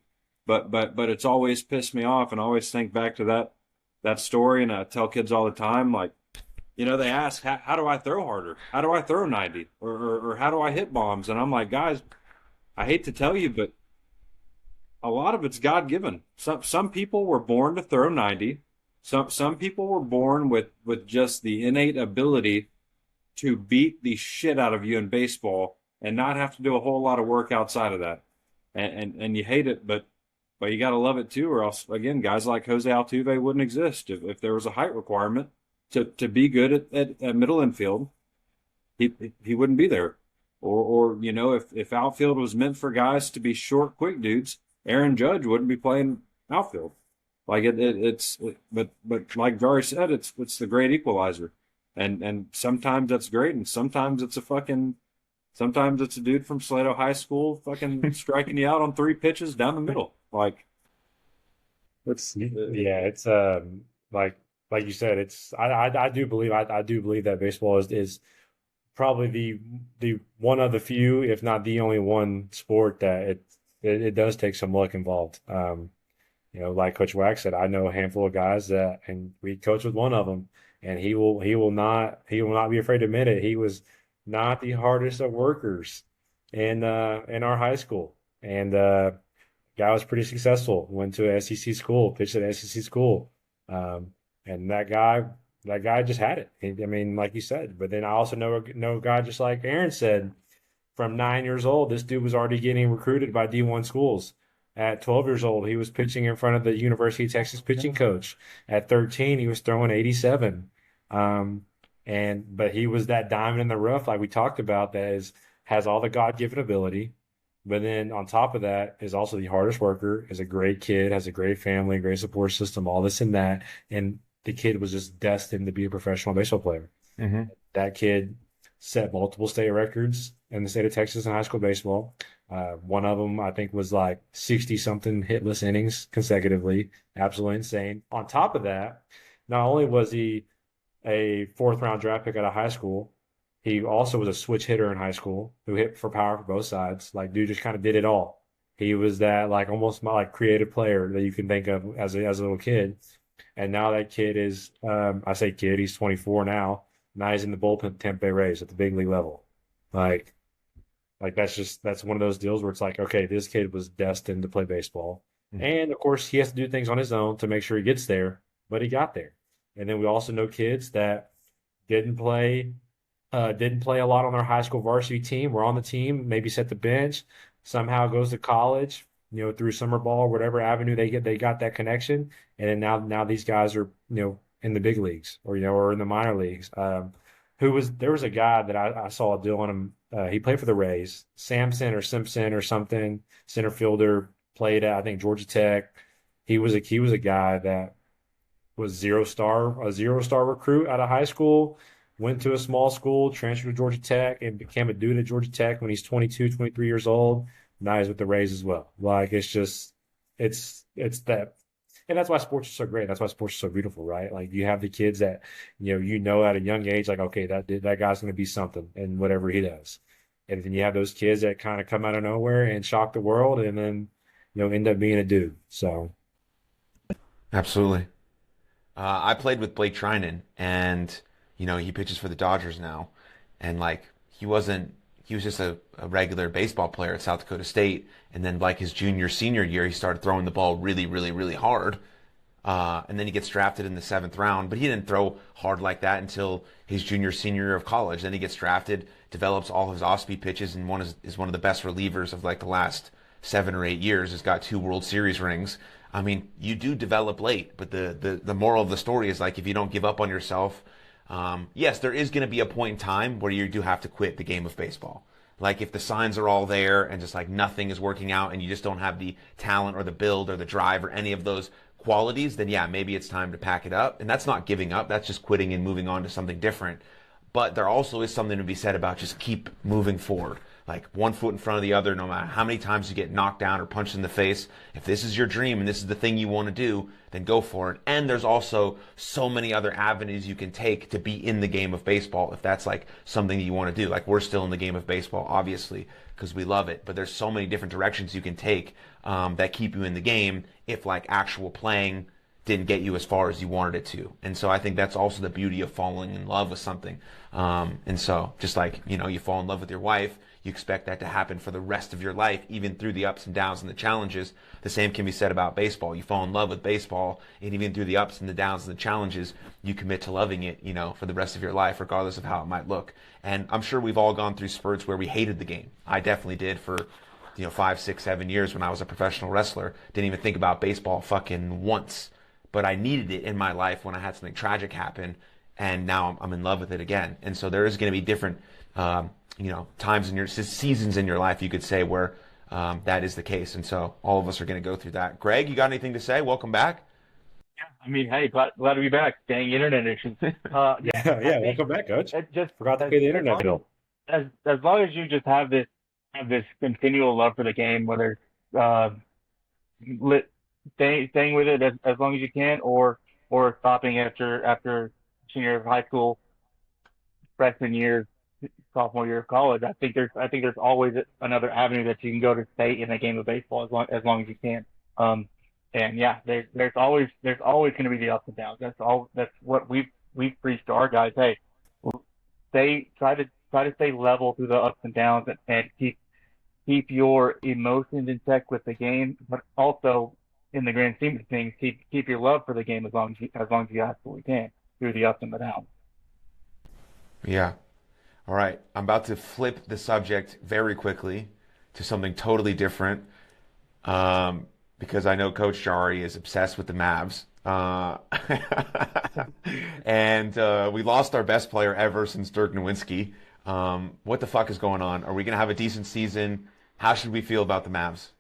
it's always pissed me off, and I always think back to that story, and I tell kids all the time, like, they ask, how do I throw harder? How do I throw 90? Or how do I hit bombs? And I'm like, guys, I hate to tell you, but a lot of it's God-given. Some people were born to throw 90. Some people were born with just the innate ability to beat the shit out of you in baseball and not have to do a whole lot of work outside of that. And you hate it, but you got to love it too, or else, again, guys like Jose Altuve wouldn't exist if there was a height requirement to be good at middle infield. He wouldn't be there. Or if outfield was meant for guys to be short, quick dudes, Aaron Judge wouldn't be playing outfield. Like but like Jari said, it's the great equalizer, and sometimes that's great, and sometimes it's a dude from Salado High School fucking striking you out on 3 pitches down the middle. Like, it's like you said, it's I do believe that baseball is probably the one of the few, if not the only one sport that it does take some luck involved. Like Coach Wax said, I know a handful of guys that, and we coach with one of them, and he will not be afraid to admit it. He was not the hardest of workers in our high school, and guy was pretty successful. Went to an SEC school, pitched at an SEC school, and that guy just had it. I mean, like you said. But then I also know a guy just like Aaron said, from 9 years old, this dude was already getting recruited by D1 schools. At 12 years old, he was pitching in front of the University of Texas pitching coach. At 13, he was throwing 87. But he was that diamond in the rough, like we talked about, has all the God-given ability. But then on top of that is also the hardest worker, is a great kid, has a great family, great support system, all this and that. And the kid was just destined to be a professional baseball player. Mm-hmm. That kid set multiple state records in the state of Texas in high school baseball. One of them, I think, was like 60-something hitless innings consecutively. Absolutely insane. On top of that, not only was he a fourth-round draft pick out of high school, he also was a switch hitter in high school who hit for power for both sides. Like, dude just kind of did it all. He was that, like, almost like creative player that you can think of as a little kid. And now that kid is, I say kid, he's 24 now. Now he's in the bullpen at Tampa Bay Rays at the big league level. Like that's one of those deals where it's like, okay, this kid was destined to play baseball. Mhm. And of course, he has to do things on his own to make sure he gets there, but he got there. And then we also know kids that didn't play didn't play a lot on their high school varsity team, were on the team, maybe set the bench, somehow goes to college, through summer ball or whatever avenue they got that connection. And then now these guys are, in the big leagues or in the minor leagues. There was a guy that I saw a deal on him. He played for the Rays, Samson or Simpson or something, center fielder, played at, I think, Georgia Tech. He was a guy that was a 0-star recruit out of high school, went to a small school, transferred to Georgia Tech, and became a dude at Georgia Tech when he's 22, 23 years old. Now he's with the Rays as well. Like, it's that. And that's why sports are so great. That's why sports are so beautiful, right? Like, you have the kids that, at a young age, like, okay, that guy's going to be something in whatever he does. And then you have those kids that kind of come out of nowhere and shock the world and then, end up being a dude. So, Absolutely. I played with Blake Trinan, and he pitches for the Dodgers now, and like he wasn't. He was just a regular baseball player at South Dakota State, and then like his senior year, he started throwing the ball really, really, really hard, and then he gets drafted in the 7th round. But he didn't throw hard like that until his senior year of college. Then he gets drafted, develops all his off-speed pitches, and is one of the best relievers of like the last 7 or 8 years. Has got 2 World Series rings. I mean, you do develop late, but the moral of the story is like if you don't give up on yourself, yes, there is going to be a point in time where you do have to quit the game of baseball. Like if the signs are all there and just like nothing is working out and you just don't have the talent or the build or the drive or any of those qualities, then yeah, maybe it's time to pack it up. And that's not giving up. That's just quitting and moving on to something different. But there also is something to be said about just keep moving forward. Like one foot in front of the other, no matter how many times you get knocked down or punched in the face. If this is your dream and this is the thing you want to do, then go for it. And there's also so many other avenues you can take to be in the game of baseball if that's like something that you want to do. Like we're still in the game of baseball, obviously, because we love it. But there's so many different directions you can take that keep you in the game if like actual playing didn't get you as far as you wanted it to. And so I think that's also the beauty of falling in love with something. And so just like, you fall in love with your wife, you expect that to happen for the rest of your life, even through the ups and downs and the challenges. The same can be said about baseball. You fall in love with baseball, and even through the ups and the downs and the challenges, you commit to loving it, for the rest of your life, regardless of how it might look. And I'm sure we've all gone through spurts where we hated the game. I definitely did for 5, 6, 7 years when I was a professional wrestler. Didn't even think about baseball fucking once. But I needed it in my life when I had something tragic happen, and now I'm in love with it again. And so there is going to be different, times in your seasons in your life, you could say, where that is the case. And so all of us are going to go through that. Greg, you got anything to say? Welcome back. Yeah, I mean, hey, glad to be back. Dang internet issues. Yeah, welcome back, Coach. Just Forgot to pay the internet bill. as long as you just have this continual love for the game, whether lit, staying with it as long as you can, or stopping after senior year of high school, freshman year, sophomore year of college. I think there's always another avenue that you can go to stay in a game of baseball as long as you can. Um, and yeah, there's always going to be the ups and downs. That's what we've preached to our guys. Hey, try to stay level through the ups and downs, and keep your emotions in check with the game, but also in the grand scheme of things, keep your love for the game as long as you absolutely can through the ups and the downs. Yeah. All right. I'm about to flip the subject very quickly to something totally different, because I know Coach Jari is obsessed with the Mavs. And we lost our best player ever since Dirk Nowitzki. What the fuck is going on? Are we going to have a decent season? How should we feel about the Mavs?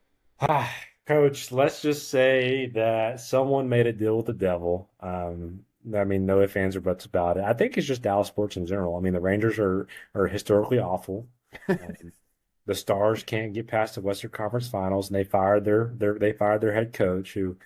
Coach, let's just say that someone made a deal with the devil. I mean, no ifs, ands, or buts about it. I think it's just Dallas sports in general. I mean, the Rangers are historically awful. Um, the Stars can't get past the Western Conference Finals, and they fired their head coach who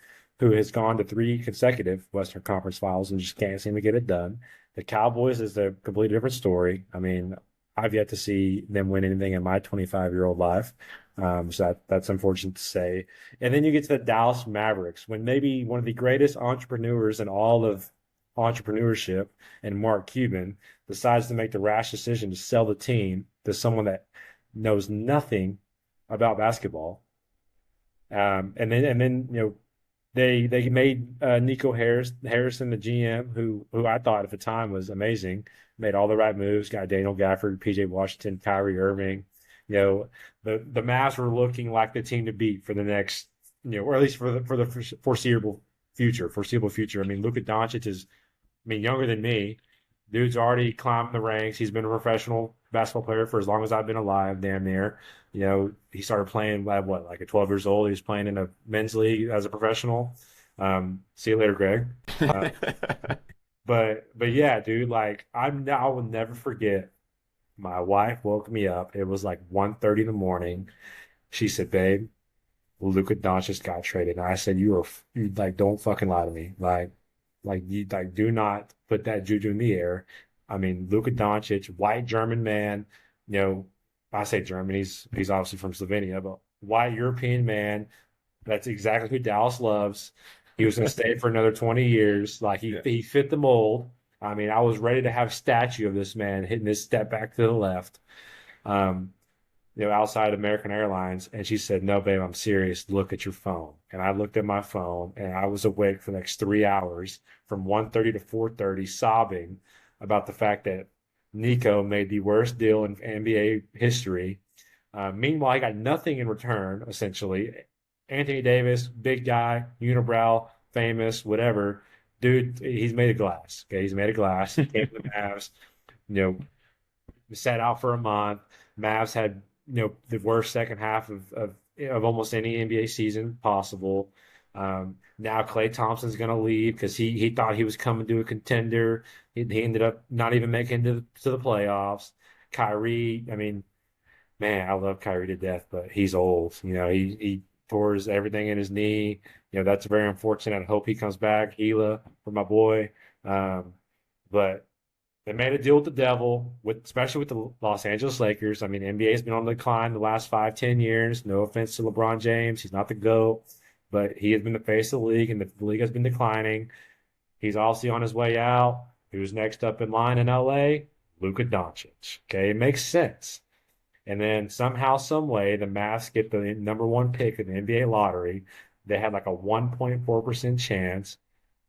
has gone to three consecutive Western Conference Finals and just can't seem to get it done. The Cowboys is a completely different story. I mean, I've yet to see them win anything in my 25-year-old life. So that's unfortunate to say. And then you get to the Dallas Mavericks, when maybe one of the greatest entrepreneurs in all of entrepreneurship, and Mark Cuban, decides to make the rash decision to sell the team to someone that knows nothing about basketball. And then they made Nico Harrison the GM, who I thought at the time was amazing. Made all the right moves. Got Daniel Gafford, PJ Washington, Kyrie Irving. The Mavs were looking like the team to beat for the next, or at least for the foreseeable future. I mean, Luka Doncic is, I mean, younger than me. Dude's already climbed the ranks. He's been a professional basketball player for as long as I've been alive, damn near. He started playing at what, like at 12 years old. He was playing in a men's league as a professional. See you later, Greg. Uh, but yeah, dude, like I will never forget. My wife woke me up. It was like 1:30 in the morning. She said, "Babe, Luka Doncic got traded." And I said, you like, don't fucking lie to me. Like you like do not put that juju in the air. I mean, Luka Doncic, white German man, you know, I say German, he's obviously from Slovenia, but white European man, that's exactly who Dallas loves. He was going to stay for another 20 years. Like Yeah. he fit the mold. I mean, I was ready to have a statue of this man hitting his step back to the left. Um, outside American Airlines. And she said, "No, babe, I'm serious. Look at your phone." And I looked at my phone, and I was awake for the next 3 hours from 1:30 to 4:30 sobbing about the fact that Nico made the worst deal in NBA history. Meanwhile, he got nothing in return, essentially. Anthony Davis, big guy, unibrow, famous, whatever. Dude, he's made of glass. Okay, he's made of glass. He came to the Mavs, you know, sat out for a month. Mavs had the worst second half of almost any NBA season possible. Now Klay Thompson's going to leave because he thought he was coming to a contender. He ended up not even making to the playoffs. Kyrie, I mean, man, I love Kyrie to death, but he's old. He tore everything in his knee. That's very unfortunate. I hope he comes back. Gila for my boy. But they made a deal with the devil, especially with the Los Angeles Lakers. I mean, NBA has been on the decline the last 5, 10 years. No offense to LeBron James. He's not the GOAT, but he has been the face of the league, and the league has been declining. He's obviously on his way out. Who's next up in line in LA? Luka Doncic. Okay, it makes sense. And then somehow, some way, the Mavs get the number one pick in the NBA lottery. They had like a 1.4% chance.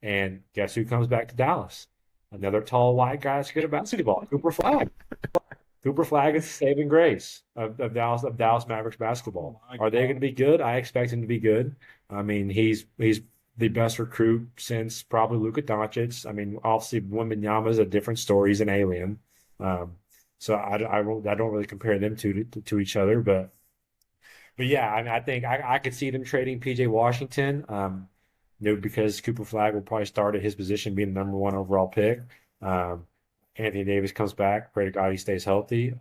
And guess who comes back to Dallas? Another tall white guy that's good at basketball, Cooper Flag. Cooper Flag is the saving grace of Dallas Mavericks basketball. Are they going to be good? I expect him to be good. I mean, he's the best recruit since probably Luka Doncic. I mean, obviously Wembanyama is a different story. He's an alien. So I don't really compare them to each other, but yeah, I mean, I think I could see them trading PJ Washington. Because Cooper Flag will probably start at his position, being the number one overall pick. Um, Anthony Davis comes back. Pray to God he stays healthy.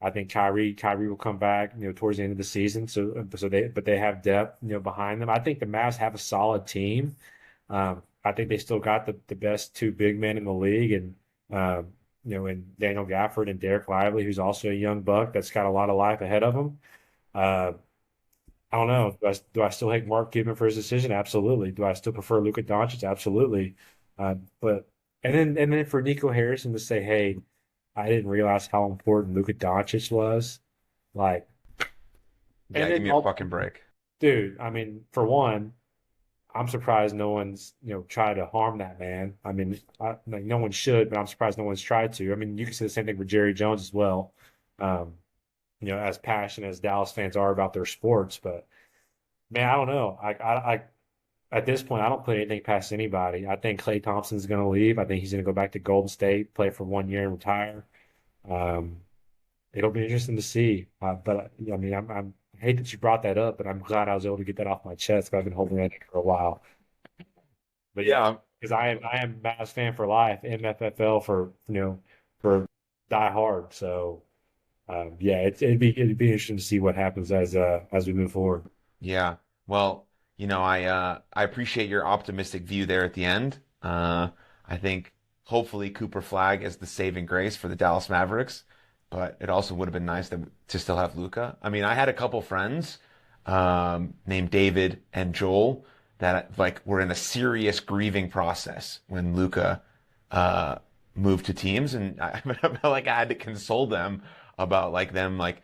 I think Kyrie will come back, towards the end of the season. They have depth, behind them. I think the Mavs have a solid team. I think they still got the best two big men in the league, and and Daniel Gafford and Derek Lively, who's also a young buck that's got a lot of life ahead of him. Uh, I don't know. Do I still hate Mark Cuban for his decision? Absolutely. Do I still prefer Luka Doncic? Absolutely. But and then for Nico Harrison to say, "Hey, I didn't realize how important Luka Doncic was," like, and Yeah, give then me a fucking break. dude, I mean, for one, I'm surprised no one's tried to harm that man. I mean, like, no one should, but I'm surprised no one's tried to. I mean, you can say the same thing for Jerry Jones as well. Um, as passionate as Dallas fans are about their sports, but man, I don't know. I at this point, I don't put anything past anybody. I think Klay Thompson's going to leave. I think he's going to go back to Golden State, play for 1 year, and retire. Um, it'll be interesting to see. But I mean, I hate that you brought that up, but I'm glad I was able to get that off my chest because I've been holding that in for a while. But yeah, Yeah, because I am Mavs fan for life, MFFL for die hard. So yeah, it'd be interesting to see what happens as we move forward. yeah. Well, I appreciate your optimistic view there at the end. I think hopefully Cooper Flag is the saving grace for the Dallas Mavericks, but it also would have been nice to still have Luca. I mean, I had a couple friends named David and Joel that like were in a serious grieving process when Luca moved to teams, and I felt like I had to console them about like them like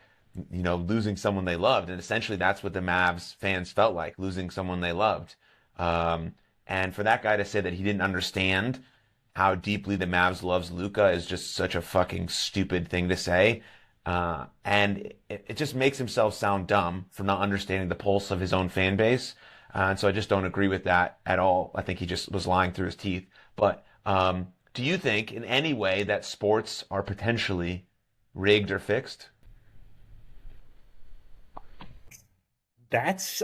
losing someone they loved, and essentially that's what the Mavs fans felt like, losing someone they loved. And for that guy to say that he didn't understand how deeply the Mavs loves Luca is just such a fucking stupid thing to say. And it just makes himself sound dumb for not understanding the pulse of his own fan base. And so I just don't agree with that at all. I think he just was lying through his teeth. But do you think in any way that sports are potentially rigged or fixed? That's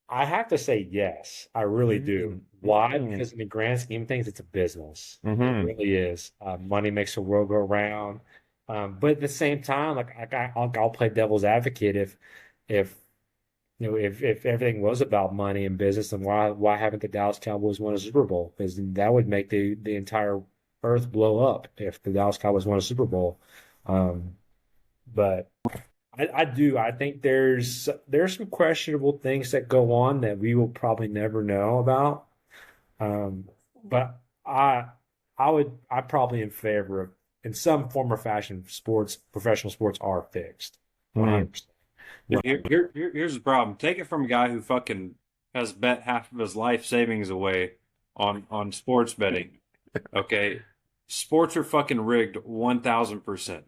I have to say yes. I really do. Why? Mm-hmm. Because in the grand scheme of things, it's a business. It Mm-hmm. really is. Money makes the world go round. But at the same time, like I'll play devil's advocate if if everything was about money and business, then why haven't the Dallas Cowboys won a Super Bowl? Because that would make the entire earth blow up if the Dallas Cowboys won a Super Bowl. Um, but I do. I think there's some questionable things that go on that we will probably never know about. Um, but I probably in favor of in some form or fashion professional sports are fixed. Mm-hmm. 100%. Here's the problem. Take it from a guy who fucking has bet half of his life savings away on sports betting. Okay, sports are fucking rigged 1,000%.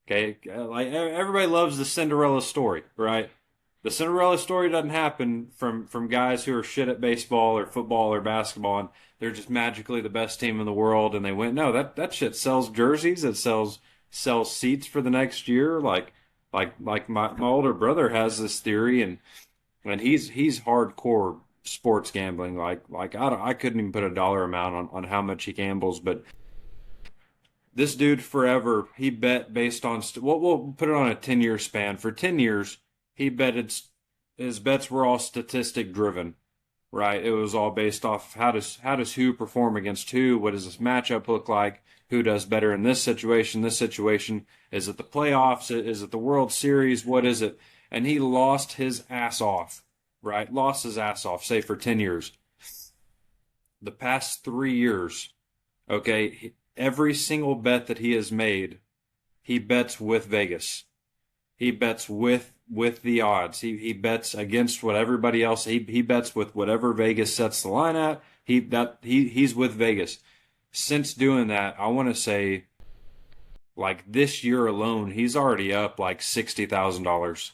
Okay, like everybody loves the Cinderella story, right? The Cinderella story doesn't happen from guys who are shit at baseball or football or basketball, and they're just magically the best team in the world, and they win. No, that shit sells jerseys. It sells seats for the next year. Like my older brother has this theory, and he's hardcore sports gambling. I couldn't even put a dollar amount on how much he gambles, but this dude forever, he bet based on we'll put it on a 10-year span. For 10 years, he betted his bets were all statistic driven, right? It was all based off how does who perform against who? What does this matchup look like? Who does better in this situation? This situation, is it the playoffs? Is it the World Series? What is it? And he lost his ass off, right? Lost his ass off, say for 10 years. The past 3 years, okay, every single bet that he has made, he bets with Vegas. He bets with the odds. He bets against what everybody else. He bets with whatever Vegas sets the line at. He's with Vegas. Since doing that, I want to say, like this year alone, he's already up like $60,000.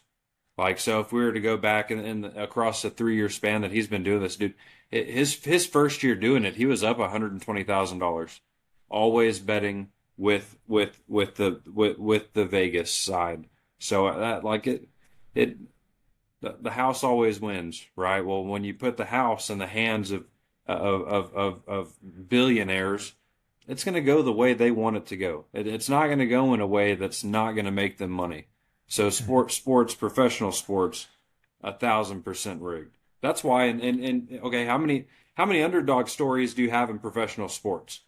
Like, so if we were to go back and across the 3 year span that he's been doing this, dude, his first year doing it, he was up $120,000. Always betting with the Vegas side. So that like it the house always wins, right? Well, when you put the house in the hands of billionaires, it's going to go the way they want it to go. It's not going to go in a way that's not going to make them money. So sports, professional sports, 1,000% rigged. That's why. And okay, how many underdog stories do you have in professional sports?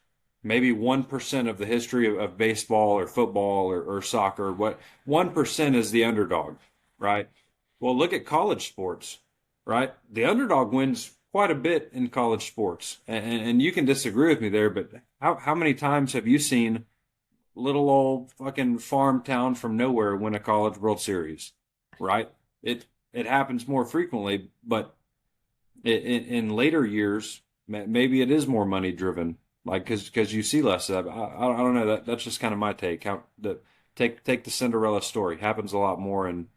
Maybe 1% of the history of baseball or football or soccer. What 1% is the underdog, right? Well, look at college sports, right? The underdog wins quite a bit in college sports. And you can disagree with me there, but how many times have you seen little old fucking farm town from nowhere win a college World Series, right? It happens more frequently, but in later years, maybe it is more money driven, like because you see less of that. I don't know. That's just kind of my take. Take the Cinderella story. Happens a lot more in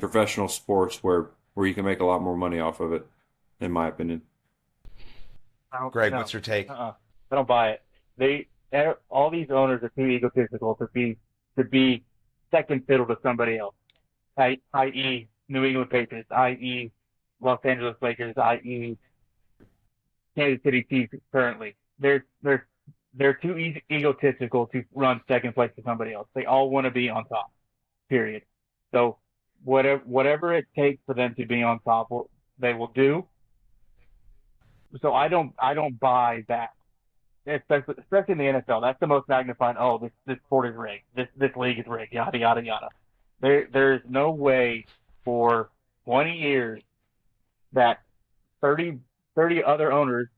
professional sports where you can make a lot more money off of it, in my opinion. Greg, No. what's your take? I don't buy it. All these owners are too egotistical to be second fiddle to somebody else. I.e., New England Patriots, i.e., Los Angeles Lakers, i.e., Kansas City Chiefs currently. They're too egotistical to run second place to somebody else. They all want to be on top. Period. So whatever it takes for them to be on top, they will do. So I don't buy that. Especially in the NFL, that's the most magnified. Oh, this sport is rigged. This league is rigged. Yada yada yada. There's no way for 20 years that 30 other owners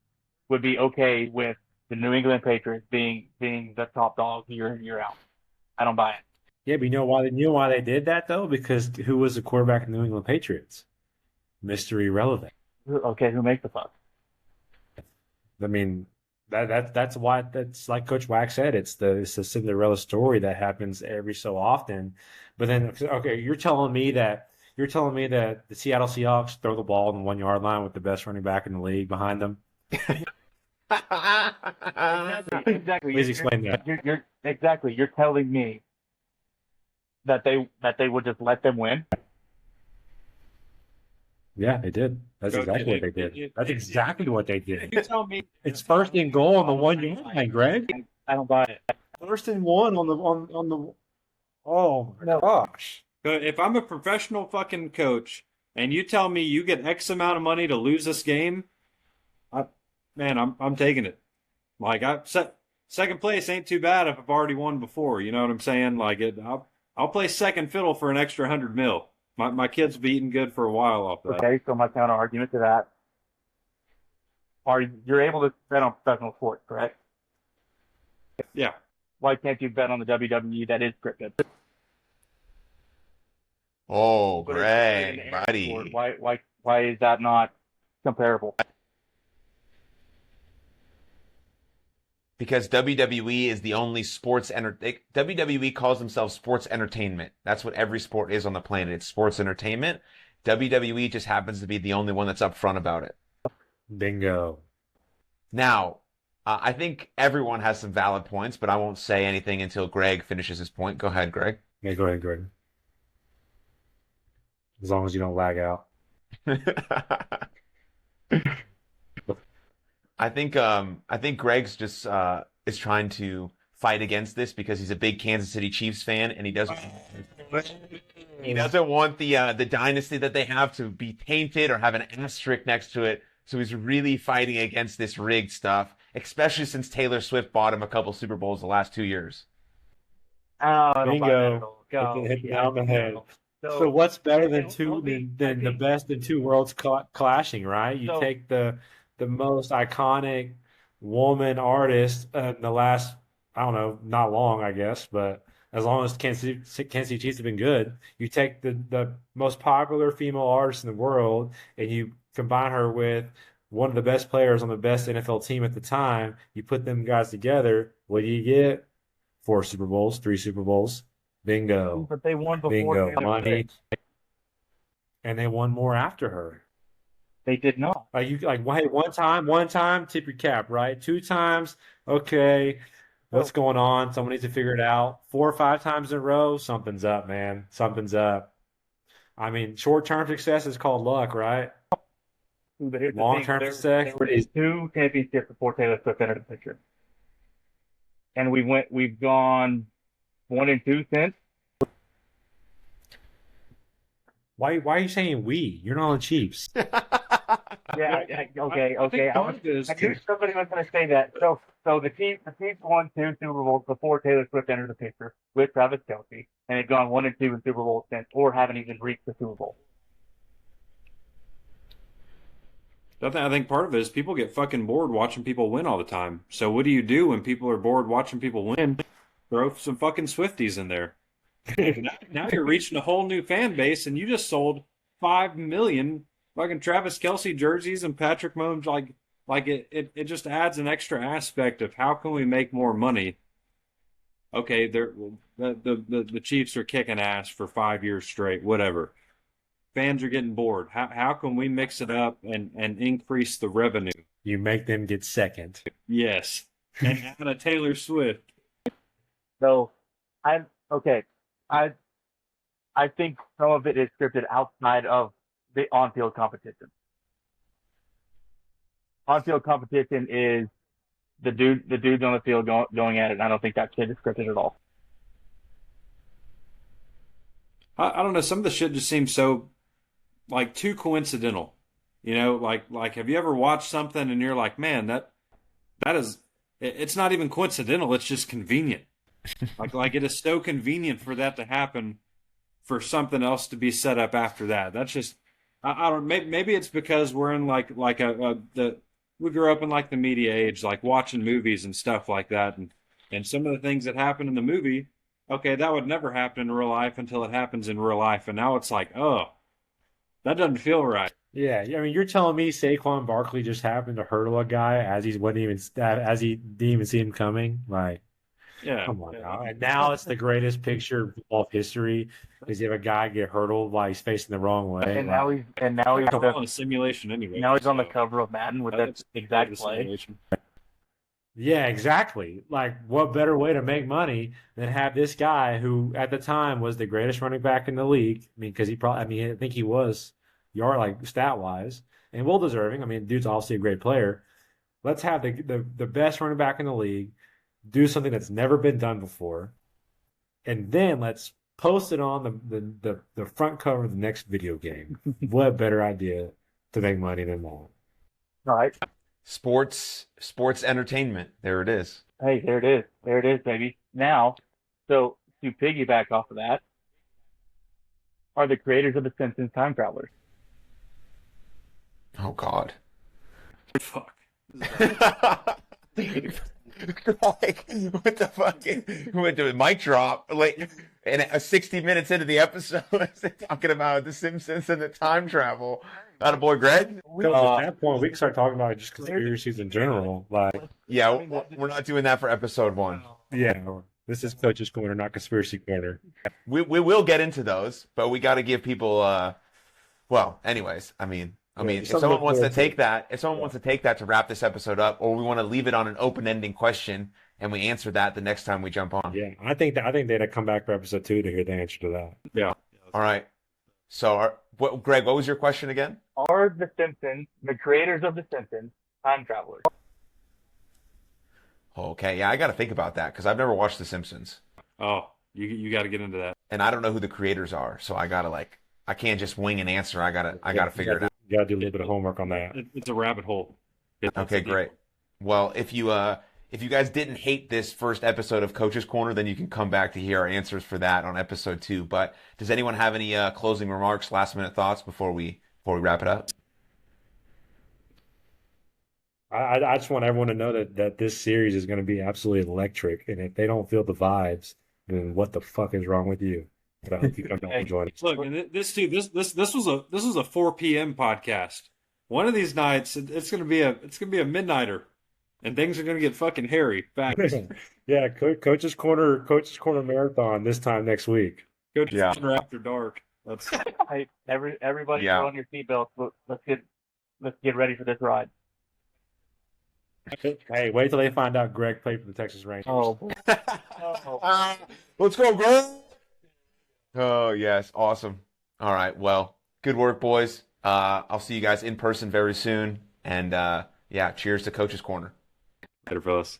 would be okay with the New England Patriots being the top dog year in year out. I don't buy it. Yeah, but you know why they did that though? Because who was the quarterback of the New England Patriots? Mr. Irrelevant. Okay, who makes the fuss? I mean, that's why that's like Coach Wack said. It's the Cinderella story that happens every so often. But then, okay, you're telling me that the Seattle Seahawks throw the ball on the 1 yard line with the best running back in the league behind them. Exactly. Please explain that. You're telling me that they would just let them win? Yeah, they did. That's Coach, exactly what they did. That's exactly what they did. You tell me It's first and goal on the 1 yard line, Greg. I don't buy it. First and one on the. Oh my No. gosh! if I'm a professional fucking coach and you tell me you get X amount of money to lose this game, I'm taking it. Like second place ain't too bad if I've already won before. You know what I'm saying? Like I'll play second fiddle for an extra $100 million. My kids be eating good for a while off that. Okay, so my counter argument to that: you're able to bet on professional sports, correct? Yeah. Why can't you bet on the WWE that is scripted? Oh, But it's Greg, an air buddy. sport. Why is that not comparable? Because WWE is the only WWE calls themselves sports entertainment. That's what every sport is on the planet. It's sports entertainment. WWE just happens to be the only one that's upfront about it. Bingo. Now, I think everyone has some valid points, but I won't say anything until Greg finishes his point. Go ahead, Greg. Yeah, go ahead, Greg. As long as you don't lag out. I think Greg's just is trying to fight against this because he's a big Kansas City Chiefs fan and he doesn't want the dynasty that they have to be tainted or have an asterisk next to it. So he's really fighting against this rigged stuff, especially since Taylor Swift bought him a couple Super Bowls the last 2 years. Oh, I don't buy that at Bingo. all. Go. Hit the nail on the head. So, So what's better than I the think- best in two worlds clashing, right? You So- take the most iconic woman artist in the last, I don't know, not long, I guess, but as long as Kansas City Chiefs have been good, you take the most popular female artist in the world and you combine her with one of the best players on the best NFL team at the time. You put them guys together. What do you get? 4 Super Bowls, 3 Super Bowls. Bingo. But they won before Bingo. Taylor Money. Swift. And they won more after her. They did not. Hey, one time, tip your cap, right? 2 times, okay. What's going on? Someone needs to figure it out. 4 or 5 times in a row, something's up, man. Something's up. I mean, short-term success is called luck, right? But here's the Long-term thing, success there were is 2 championships before Taylor Swift entered the picture, and we've gone 1 and 2 since. why are you saying we? You're not on the Chiefs. Okay. part of it is I knew somebody was going to say that. So the Chiefs won 2 Super Bowls before Taylor Swift entered the picture with Travis Kelce, and they've gone 1-2 in Super Bowls since, or haven't even reached the Super Bowl. I think part of it is people get fucking bored watching people win all the time. So what do you do when people are bored watching people win? Throw some fucking Swifties in there. Now you're reaching a whole new fan base, and you just sold 5 million fucking Travis Kelce jerseys and Patrick Mahomes. Like it just adds an extra aspect of how can we make more money. Okay, the Chiefs are kicking ass for 5 years straight, whatever. Fans are getting bored. How can we mix it up and increase the revenue? You make them get second. Yes. And add a Taylor Swift. So I'm okay. I think some of it is scripted outside of the on-field competition. On-field competition is the dudes on the field going at it. And I don't think that shit is scripted at all. I don't know. Some of the shit just seems so like too coincidental. You know, like have you ever watched something and you're like, man, that is it's not even coincidental, it's just convenient. like it is so convenient for that to happen for something else to be set up after that. That's just I don't maybe it's because we're in like we grew up in like the media age, like watching movies and stuff like that, and some of the things that happen in the movie, okay, that would never happen in real life until it happens in real life, and now it's like, oh, that doesn't feel right. Yeah, I mean, you're telling me Saquon Barkley just happened to hurdle a guy as he didn't even see him coming? Like, Yeah. come on now. And now it's the greatest picture of history is you have a guy get hurdled while he's facing the wrong way. And now he's on a simulation anyway. Now he's on the cover of Madden with that exact play. Simulation. Yeah, exactly. Like, what better way to make money than have this guy who, at the time, was the greatest running back in the league? I mean, because I think he was, stat wise, and well deserving. I mean, dude's obviously a great player. Let's have the best running back in the league do something that's never been done before, and then let's post it on the front cover of the next video game. What better idea to make money than that? All right. Sports entertainment. There it is. Hey, there it is, baby. Now, so to piggyback off of that, are the creators of The Simpsons time travelers? Oh God. Fuck. Like, what the fuck? Went to a mic drop, like, and 60 minutes into the episode, talking about The Simpsons and the time travel. Not a boy, Greg. At that point, we can start talking about just conspiracies in general. Like, Yeah, we're not doing that for episode 1. yeah, this is Coach's Corner, not Conspiracy Corner. We will get into those, but we got to give people. Well, anyways, I mean, if someone wants to take that, to wrap this episode up, or we want to leave it on an open-ending question and we answer that the next time we jump on. Yeah, I think they'd come back for episode 2 to hear the answer to that. Yeah. All right. So, Greg, what was your question again? Are The Simpsons, the creators of The Simpsons, time travelers? Okay, yeah, I got to think about that because I've never watched The Simpsons. Oh, you got to get into that. And I don't know who the creators are, so I gotta I can't just wing an answer. I gotta figure it out. You gotta do a little bit of homework on that. It's a rabbit hole. Okay, great. Well, if you guys didn't hate this first episode of Coach's Corner, then you can come back to hear our answers for that on episode 2. But does anyone have any closing remarks, last minute thoughts before we wrap it up? I just want everyone to know that this series is going to be absolutely electric, and if they don't feel the vibes, then what the fuck is wrong with you? But I hope you come back and join us. Look, and this was a 4 p.m. podcast. One of these nights, it's gonna be a midnighter, and things are gonna get fucking hairy. Facts. Yeah, Coach's Corner marathon this time next week. Coach's Corner after dark. That's Hey, everybody, throw on your seatbelts. Let's get ready for this ride. Hey, wait till they find out Greg played for the Texas Rangers. Oh, Let's go, Greg. Oh, yes. Awesome. All right. Well, good work, boys. I'll see you guys in person very soon. And, cheers to Coach's Corner. better, fellas.